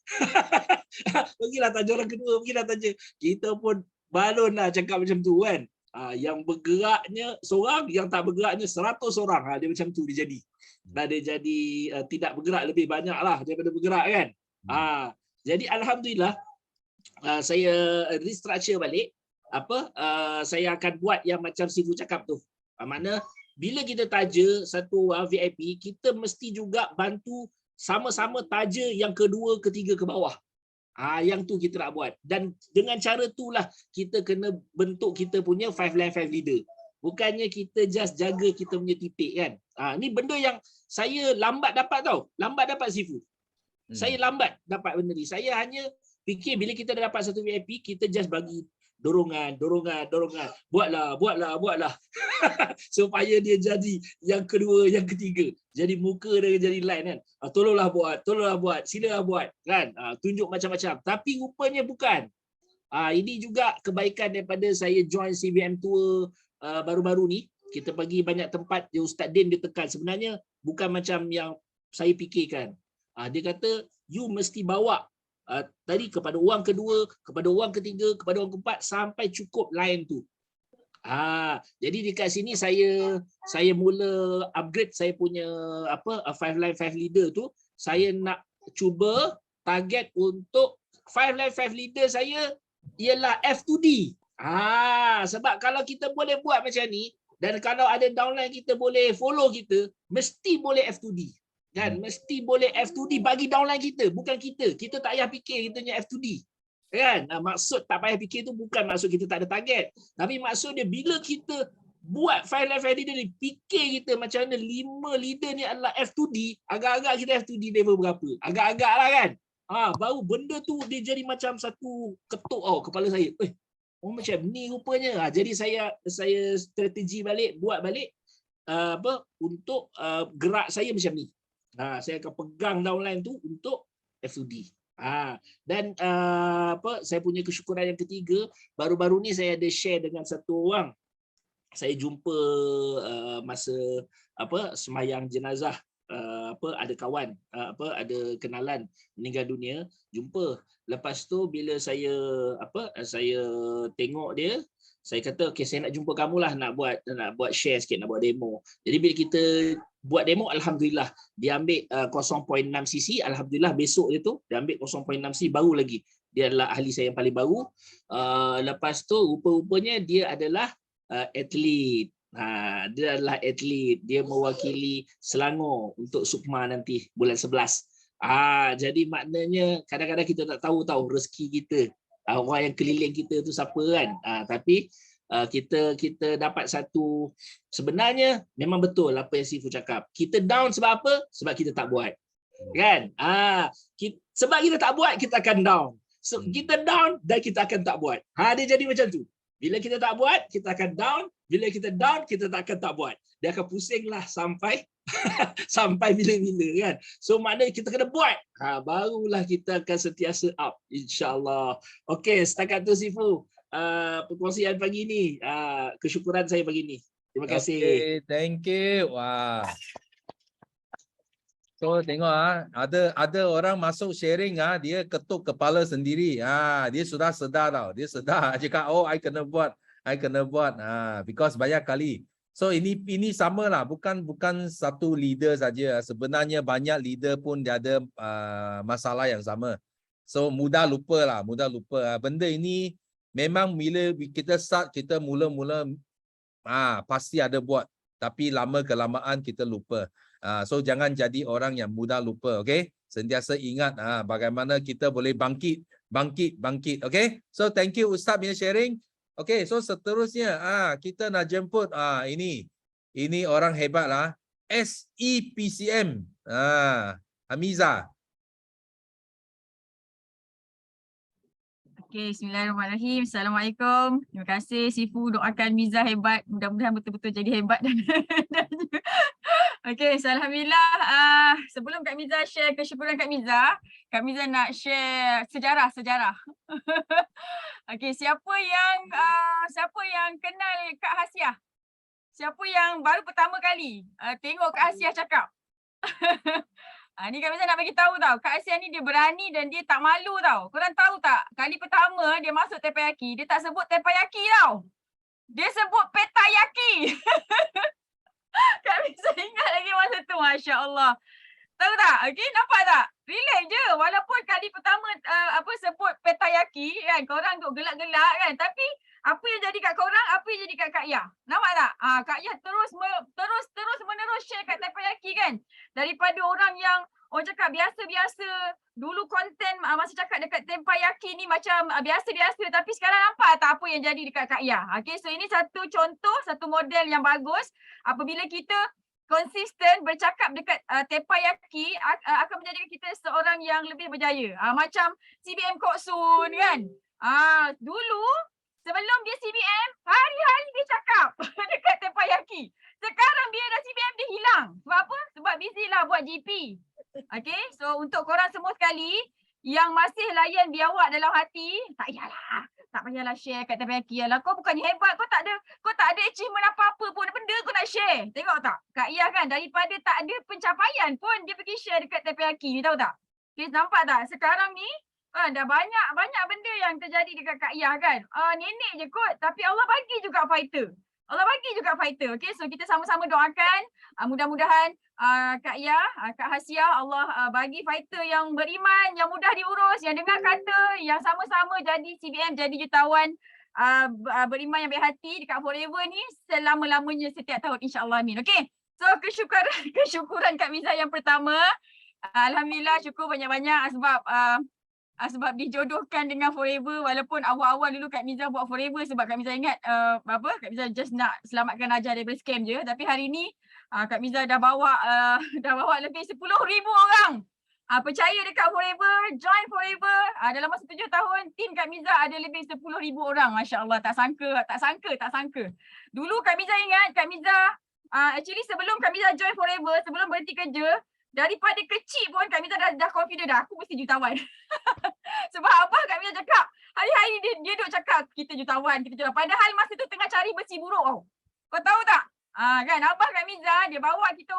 Pergilah taja orang kedua, pergilah taja. Kita pun balon lah cakap macam tu kan. Yang bergeraknya seorang, yang tak bergeraknya 100 orang. Dia macam tu dia jadi. Dia jadi tidak bergerak lebih banyak lah daripada bergerak kan. Jadi alhamdulillah saya restructure balik. Saya akan buat yang macam Sifu cakap tu. Mana bila kita taja satu orang VIP, kita mesti juga bantu sama-sama taja yang kedua, ketiga ke bawah. Yang tu kita nak buat. Dan dengan cara itulah kita kena bentuk kita punya 5 line 5 leader. Bukannya kita just jaga kita punya titik kan. Ni benda yang saya lambat dapat tau. Lambat dapat Sifu. Saya lambat dapat benda ni. Saya hanya fikir bila kita dah dapat satu VIP, kita just bagi dorongan. Buatlah. Supaya dia jadi yang kedua, yang ketiga. Jadi muka dia jadi line kan. Tolonglah buat, silalah buat kan. Tunjuk macam-macam. Tapi rupanya bukan. Ini juga kebaikan daripada saya join CBM Tour baru-baru ni. Kita pergi banyak tempat, Ustaz Din dia tekan. Sebenarnya bukan macam yang saya fikirkan. Dia kata, you mesti bawa tadi kepada orang kedua, kepada orang ketiga, kepada orang keempat sampai cukup line tu. Jadi dekat sini saya mula upgrade saya punya 5 line 5 leader tu. Saya nak cuba target untuk 5 line 5 leader saya ialah F2D. Sebab kalau kita boleh buat macam ni dan kalau ada downline kita boleh follow kita, mesti boleh F2D. Kan, mesti boleh F2D bagi downline kita, bukan kita. Kita tak payah fikir kita punya F2D. Kan? Maksud tak payah fikir tu bukan maksud kita tak ada target. Tapi maksud dia bila kita buat 5 line 5 leader ni, fikir kita macam mana 5 leader ni adalah F2D, agak-agak kita F2D level berapa. Agak-agak lah kan. Baru benda tu dia jadi macam satu ketuk kepala saya. Macam ni rupanya. Jadi saya strategi balik, buat balik untuk gerak saya macam ni. Saya akan pegang downline tu untuk F2D. Dan saya punya kesyukuran yang ketiga, baru-baru ni saya ada share dengan satu orang. Saya jumpa masa semayang jenazah, ada kawan, ada kenalan meninggal dunia, jumpa. Lepas tu bila saya tengok dia, saya kata okey, saya nak jumpa kamu lah, nak buat share sikit, nak buat demo. Jadi bila kita buat demo, alhamdulillah dia ambil 0.6 cc. Alhamdulillah besok dia tu dia ambil 0.6 cc baru lagi. Dia adalah ahli saya yang paling baru. Lepas tu rupa-rupanya dia adalah atlet. Dia adalah atlet. Dia mewakili Selangor untuk Sukma nanti bulan 11. Jadi maknanya kadang-kadang kita tak tahu rezeki kita. Orang yang keliling kita tu siapa kan. Tapi kita dapat satu, sebenarnya memang betul apa yang Sifu cakap. Kita down sebab apa? Sebab kita tak buat. Kan? Sebab kita tak buat, kita akan down. So, kita down dan kita akan tak buat. Dia jadi macam tu. Bila kita tak buat, kita akan down. Bila kita down, kita akan tak buat. Dia akan pusinglah sampai sampai bila-bila kan. So maknanya kita kena buat. Barulah kita akan sentiasa up, insya-Allah. Okey, setakat tu Sifu. Perkongsian pagi ni, kesyukuran saya pagi ni. Terima kasih. Okay, thank you. Wah. So tengok ada orang masuk sharing dia ketuk kepala sendiri. Dia sudah sedar tau. Dia sedar cakap I kena buat. Because banyak kali. So ini samalah, bukan satu leader saja. Sebenarnya banyak leader pun dia ada masalah yang sama. So mudah lupa. Benda ini memang bila kita start, kita mula-mula pasti ada buat. Tapi lama kelamaan kita lupa. So jangan jadi orang yang mudah lupa, okay? Sentiasa ingat bagaimana kita boleh bangkit, okay? So thank you Ustaz punya sharing. Okay, so seterusnya kita nak jemput ini orang hebat lah, SEPCM, Hamiza. Okay, bismillahirrahmanirrahim. Assalamualaikum. Terima kasih Sifu, doakan Miza hebat. Mudah-mudahan betul-betul jadi hebat. Okay, so alhamdulillah. Sebelum Kak Miza share kesyukuran Kak Miza nak share sejarah. Okay, siapa yang kenal Kak Hasiah? Siapa yang baru pertama kali tengok Kak Hasiah cakap? Ni Kak Miza nak bagi tahu tau, Kak Hasiah ni dia berani dan dia tak malu tau. Korang tahu tak, kali pertama dia masuk teppanyaki, dia tak sebut teppanyaki tau. Dia sebut petayaki. Kak Miza ingat lagi masa tu, Masya Allah. Tahu tak? Okay, nampak tak? Relax je. Walaupun kali pertama sebut petayaki kan, korang duk gelak-gelak kan. Tapi apa yang jadi kat korang, apa yang jadi kat Kak Yah. Nampak tak? Kak Yah terus menerus share kat teppanyaki kan. Daripada orang yang orang cakap biasa-biasa. Dulu konten masa cakap dekat teppanyaki ni macam biasa-biasa. Tapi sekarang nampak tak apa yang jadi dekat Kak Yah. Okay, so ini satu contoh, satu model yang bagus. Apabila kita konsisten bercakap dekat teppanyaki akan menjadikan kita seorang yang lebih berjaya. Macam CBM Kok Sun kan. Dulu sebelum dia CBM, hari-hari dia cakap dekat teppanyaki. Sekarang dia dah CBM, dia hilang. Sebab apa? Sebab busy lah buat GP. Okay, so untuk korang semua sekali yang masih layan biawak dalam hati, tak payahlah share kat teppanyaki lah. Kau bukannya hebat, kau tak ada achievement apa-apa pun, benda kau nak share. Tengok tak? Kak Yah kan, daripada tak ada pencapaian pun dia pergi share dekat teppanyaki, tahu tak? Okay, nampak tak? Sekarang ni dah banyak benda yang terjadi dekat Kak Yah kan. Nenek je kot, tapi Allah bagi juga fighter. Okay, so kita sama-sama doakan mudah-mudahan Kak Yah, Kak Hasiah, Allah bagi fighter yang beriman, yang mudah diurus, yang dengar kata, yang sama-sama jadi CBM, jadi jutawan beriman yang baik hati dekat Forever ni selama-lamanya setiap tahun, insya-Allah, amin. Okay, so kesyukuran Kak Miza yang pertama, alhamdulillah syukur banyak-banyak sebab dijodohkan dengan Forever. Walaupun awal-awal dulu Kak Miza buat Forever sebab Kak Miza ingat Kak Miza just nak selamatkan Raja daripada scam je. Tapi hari ni Kak Miza dah bawa lebih 10,000 orang percaya dekat Forever, join Forever. Dalam masa 7 tahun tim Kak Miza ada lebih 10,000 orang. Masya Allah, tak sangka. Dulu Kak Miza ingat, Kak Miza actually sebelum Kak Miza join Forever, sebelum berhenti kerja, daripada kecil pun Kak Miza dah confident dah, aku mesti jutawan. Sebab apa Kak Miza cakap? Hari-hari dia duk cakap kita jutawan. Padahal masa tu tengah cari besi buruk tau. Kau tahu tak? Kan Abah Kak Miza dia bawa kita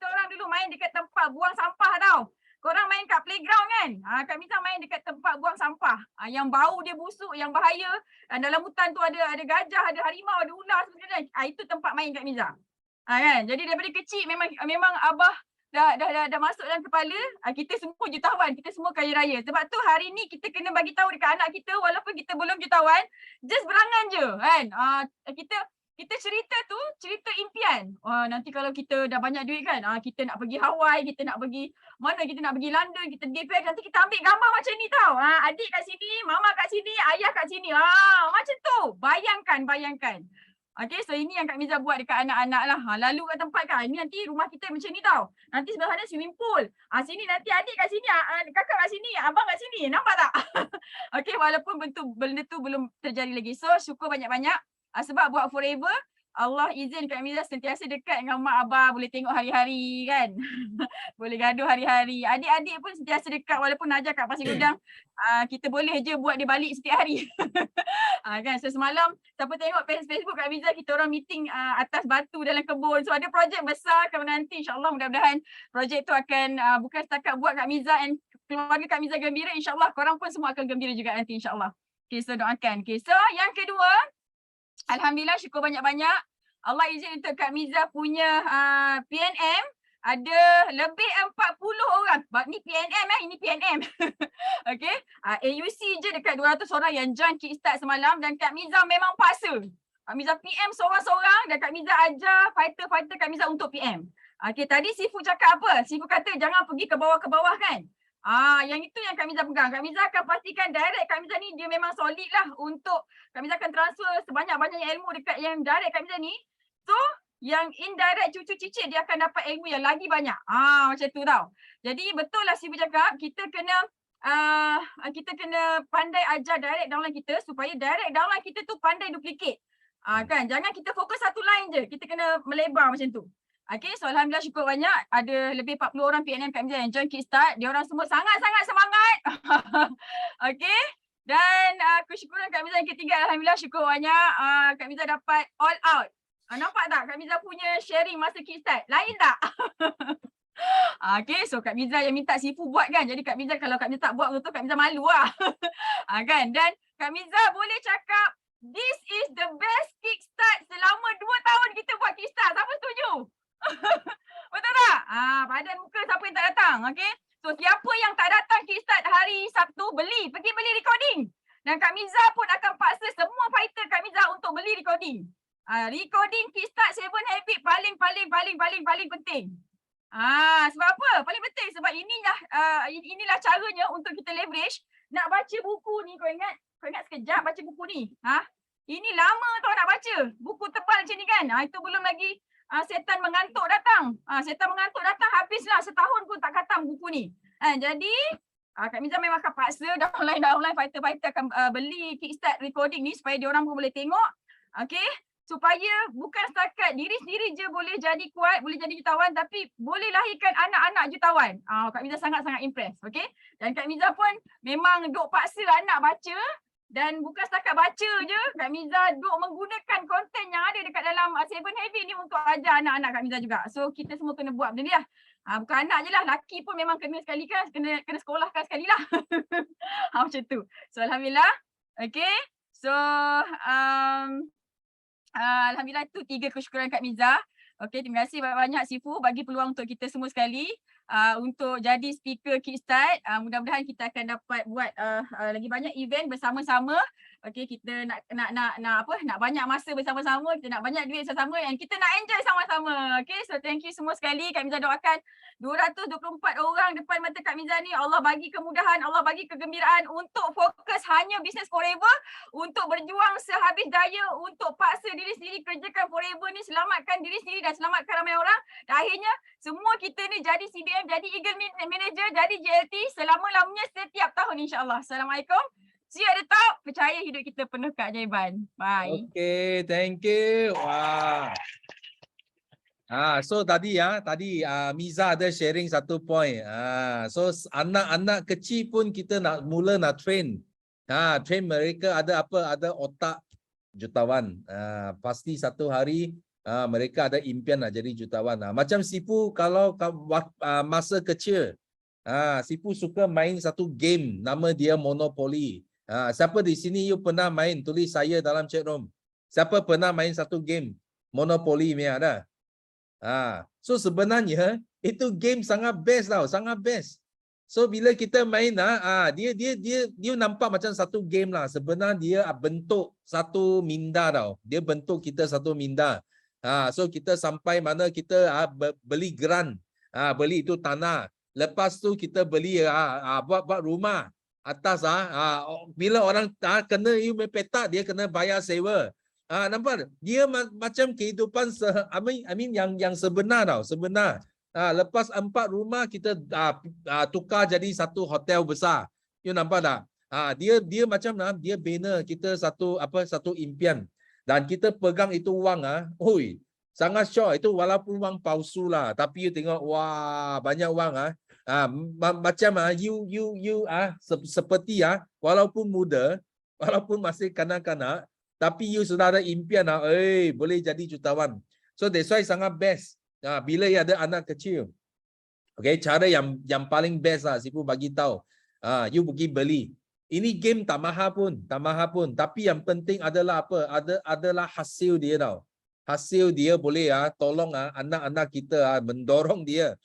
orang dulu main dekat tempat buang sampah tau. Korang main kat playground kan? Kak Miza main dekat tempat buang sampah. Yang bau dia busuk, yang bahaya. Dalam hutan tu ada gajah, ada harimau, ada ular sebagainya. Itu tempat main Kak Miza. Kan? Jadi daripada kecil memang Abah dah masuk dalam kepala, kita semua jutawan, kita semua kaya raya. Sebab tu hari ni kita kena bagi tahu dekat anak kita, walaupun kita belum jutawan, just berangan je kan. kita cerita tu cerita impian. Nanti kalau kita dah banyak duit kan, kita nak pergi Hawaii, kita nak pergi mana, kita nak pergi London, kita pergi Paris, nanti kita ambil gambar macam ni tau. Adik kat sini, mama kat sini, ayah kat sini. Macam tu. Bayangkan. Okay, so ini yang Kak Miza buat dekat anak-anak lah. Lalu kat tempat kan, ini nanti rumah kita macam ni tau. Nanti sebelah sana swimming pool. Sini nanti adik kat sini, kakak kat sini, abang kat sini. Nampak tak? Okay, walaupun benda tu belum terjadi lagi. So, syukur banyak-banyak. Sebab buat forever, Allah izin Kak Miza sentiasa dekat dengan mak abah, boleh tengok hari-hari kan. Boleh gaduh hari-hari. Adik-adik pun sentiasa dekat walaupun Najah kat Pasir Gudang. Kita boleh je buat dia balik setiap hari. Kan, so semalam siapa tengok Facebook Kak Miza, kita orang meeting atas batu dalam kebun. So ada projek besar nanti, insyaAllah mudah-mudahan projek tu akan bukan setakat buat Kak Miza and keluarga Kak Miza gembira, insyaAllah korang pun semua akan gembira juga nanti, insyaAllah. Okay, so doakan. Okay, so yang kedua, alhamdulillah, syukur banyak-banyak. Allah izin untuk Kak Miza punya PNM ada lebih 40 orang. Ni PNM ini PNM. Okay. AUC je dekat 200 orang yang join Kickstart semalam dan Kak Miza memang paksa. Kak Miza PM seorang-seorang dan Kak Miza ajar fighter-fighter Kak Miza untuk PM. Okay, tadi Sifu cakap apa? Sifu kata jangan pergi ke bawah kan. Yang itu yang Kak Miza pegang. Kak Miza akan pastikan direct Kak Miza ni dia memang solid lah untuk Kak Miza akan transfer sebanyak-banyaknya ilmu dekat yang direct Kak Miza ni. So, yang indirect cucu cicit dia akan dapat ilmu yang lagi banyak. Macam tu tau. Jadi betul lah Sifu cakap, kita kena pandai ajar direct downline kita supaya direct downline kita tu pandai duplicate. Kan, jangan kita fokus satu line je. Kita kena melebar macam tu. Okay, so alhamdulillah syukur banyak ada lebih 40 orang PNM Kak Miza yang join Kickstart. Dia orang semua sangat-sangat semangat. Okay. Dan kesyukuran Kak Miza yang ketiga, alhamdulillah syukur banyak Kak Miza dapat all out. Nampak tak Kak Miza punya sharing masa Kickstart? Lain tak? Okay, so Kak Miza yang minta Sifu buat kan. Jadi Kak Miza kalau Kak Miza tak buat betul, Kak Miza malu lah. Kan? Dan Kak Miza boleh cakap, this is the best Kickstart selama 2 tahun kita buat Kickstart. Siapa setuju? Betul tak? Padan muka siapa yang tak datang. Okay. So siapa yang tak datang Kickstart hari Sabtu, pergi beli recording. Dan Kak Miza pun akan paksa semua fighter Kak Miza untuk beli recording. Recording Kickstart 7 Habit paling penting. Sebab apa? Paling penting sebab inilah caranya untuk kita leverage. Nak baca buku ni, kau ingat sekejap baca buku ni. Ini lama tau nak baca. Buku tebal macam ni kan. Itu belum lagi setan mengantuk datang. Setan mengantuk datang habislah setahun pun tak khatam buku ni. Jadi Kak Miza memang akan paksa downline fighter-fighter akan beli Kickstart recording ni supaya diorang pun boleh tengok. Okay. Supaya bukan setakat diri sendiri je boleh jadi kuat, boleh jadi jutawan, tapi boleh lahirkan anak-anak jutawan. Kak Miza sangat-sangat impress. Okay. Dan Kak Miza pun memang duk paksa anak baca. Dan bukan setakat baca je, Kak Miza duk menggunakan konten yang ada dekat dalam 7 Habit ni untuk ajar anak-anak Kak Miza juga. So kita semua kena buat benda ni lah. Bukan anak je lah, laki pun memang kena sekali kan, kena sekolahkan sekali lah. Macam tu. So alhamdulillah. Okay. So alhamdulillah tu 3 kesyukuran Kak Miza. Okay, terima kasih banyak-banyak Sifu bagi peluang untuk kita semua sekali untuk jadi speaker Kickstart. Mudah-mudahan kita akan dapat buat lagi banyak event bersama-sama. Okay, kita nak banyak masa bersama-sama, kita nak banyak duit bersama-sama dan kita nak enjoy sama-sama. Okay, so thank you semua sekali. Kak Miza doakan 224 orang depan mata Kak Miza ni, Allah bagi kemudahan, Allah bagi kegembiraan untuk fokus hanya business forever, untuk berjuang sehabis daya, untuk paksa diri sendiri kerjakan forever ni, selamatkan diri sendiri dan selamatkan ramai orang. Dan akhirnya semua kita ni jadi CDM, jadi Eagle Manager, jadi JLT selama-lamanya setiap tahun insyaAllah. Assalamualaikum. See you at the top. Percaya hidup kita penuh keajaiban. Bye. Okay, thank you. Wah. So tadi Miza ada sharing satu point. So anak-anak kecil pun kita nak train. Train mereka ada otak jutawan. Pasti satu hari mereka ada impian nak jadi jutawan. Macam Sifu kalau masa kecil, Sifu suka main satu game nama dia Monopoly. Siapa di sini you pernah main? Tulis saya dalam chat room. Siapa pernah main satu game Monopoly ni ada? So sebenarnya itu game sangat best tau, sangat best. So bila kita main dia nampak macam satu game lah. Sebenarnya dia bentuk satu minda tau. Dia bentuk kita satu minda. So kita sampai mana kita beli grant, beli itu tanah. Lepas tu kita beli buat rumah atas bila orang kena you petak, dia kena bayar sewa. Nampak? Dia macam kehidupan yang sebenar tau, sebenar. Lepas 4 rumah kita tukar jadi satu hotel besar. You nampak tak? Dia macam dia bina kita satu impian. Dan kita pegang itu wang sangat syok. Itu walaupun wang palsu lah, tapi you tengok wah banyak wang macam you seperti walaupun muda, walaupun masih kanak-kanak, tapi you sudah ada impian boleh jadi jutawan. So that's why sangat best. Bila ada anak kecil, okay, cara yang paling best Sifu bagi tahu, you pergi beli. Ini game tak mahal pun, tapi yang penting adalah apa? Adalah hasil dia tau. Hasil dia boleh tolong anak-anak kita, mendorong dia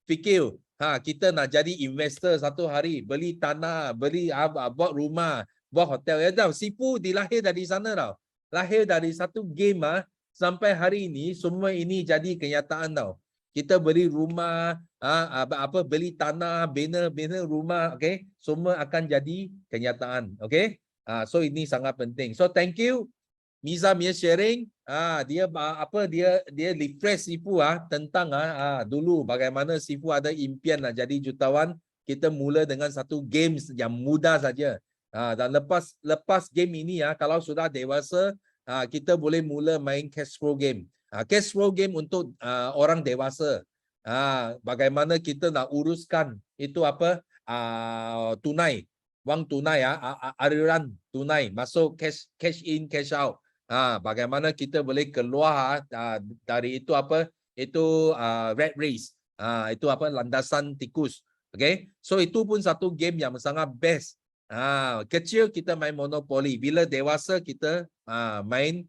fikir, kita nak jadi investor satu hari, beli tanah, beli buat rumah, buat hotel. Sifu dilahir dari sana tau. Lahir dari satu game sampai hari ini semua ini jadi kenyataan tau. Kita beli rumah, beli tanah, bina rumah, okay? Semua akan jadi kenyataan, okay? So ini sangat penting. So thank you Miza punya sharing. Dia refresh Sifu tentang dulu bagaimana Sifu ada impian nak jadi jutawan. Kita mula dengan satu games yang mudah saja. Dan lepas game ini kalau sudah dewasa, kita boleh mula main cash flow game. Cash flow game untuk orang dewasa. Bagaimana kita nak uruskan itu tunai, wang tunai, aliran tunai, masuk cash in, cash out. Bagaimana kita boleh keluar dari itu rat race. Itu landasan tikus. Okay, so itu pun satu game yang sangat best. Kecil kita main Monopoly, bila dewasa kita main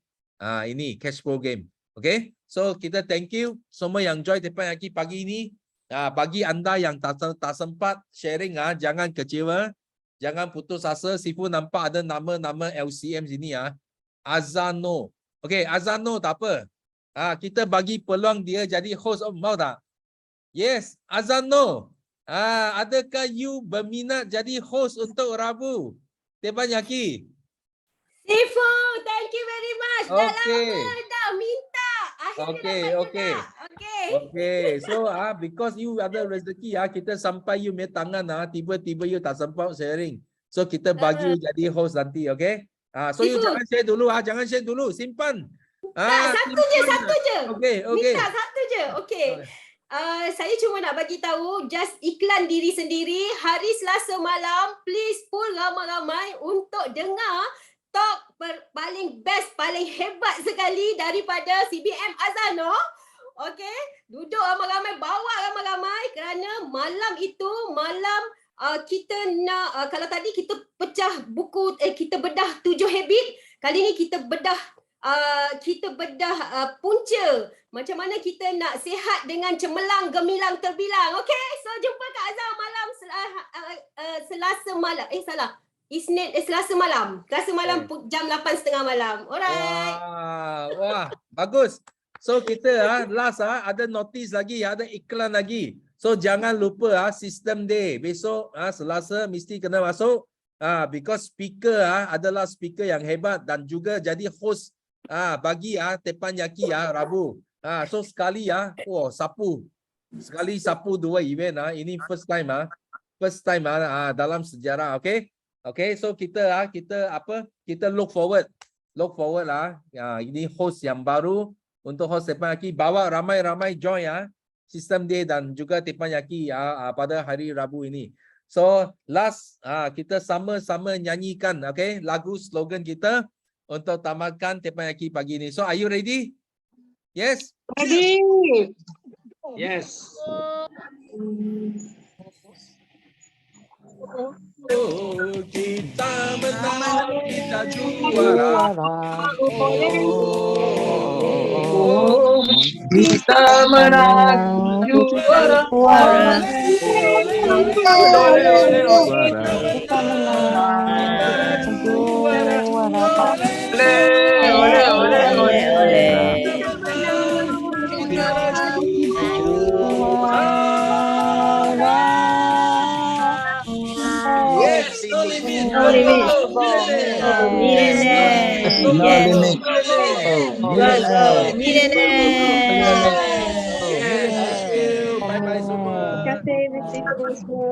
ini cash flow game. Okay, so kita thank you semua yang join Teppanyaki pagi ini. Bagi anda yang tak sempat sharing, jangan kecewa, jangan putus asa. Sifu nampak ada nama-nama LCM sini Azano. Okay, Azano tak apa. Kita bagi peluang dia jadi host. Mau tak? Yes, Azano. Adakah you berminat jadi host untuk Rabu Teppanyaki? Sifu, thank you very much. Okay. Dah lama dah minta. Akhirnya Okay. Okay. So because you ada rezeki kita sampai you punya tangan tiba-tiba you tak sempat sharing. So kita bagi you jadi host nanti, okay? So you jangan share dulu, simpan. Satu je. Okay. Minta satu je. Okay. Saya cuma nak bagi tahu just iklan diri sendiri hari Selasa malam, please pull ramai-ramai untuk dengar talk paling best, paling hebat sekali daripada CBM Azano. Okay, duduk ramai-ramai, bawa ramai-ramai kerana malam itu kita nak kalau tadi kita pecah buku kita bedah 7 habit, kali ni kita bedah punca macam mana kita nak sihat dengan cemerlang, gemilang, terbilang. Okay, so jumpa Kak Azhar malam Selasa malam. Selasa malam. Selasa malam jam 8.30 malam. Alright. Wah, bagus. So kita last ada notice lagi, ada iklan lagi. So jangan lupa sistem day. Besok Selasa mesti kena masuk. Because speaker adalah speaker yang hebat dan juga jadi host bagi Teppanyaki Rabu. So sekali sapu. Sekali sapu 2 event ini first time dalam sejarah, okay? Okay, so kita look forward ini host yang baru untuk host Teppanyaki, bawa ramai-ramai join sistem day dan juga Teppanyaki pada hari Rabu ini. So last kita sama-sama nyanyikan, okay, lagu slogan kita untuk tamatkan Teppanyaki pagi ini. So are you ready? Yes. Ready. Yes. Kita menang, kita juara. Kita menang, juara. Yes, no limit. No limit. Yes, no limit. Millionaire. Yes. Bye bye semua. Terima kasih Mr. Kusma.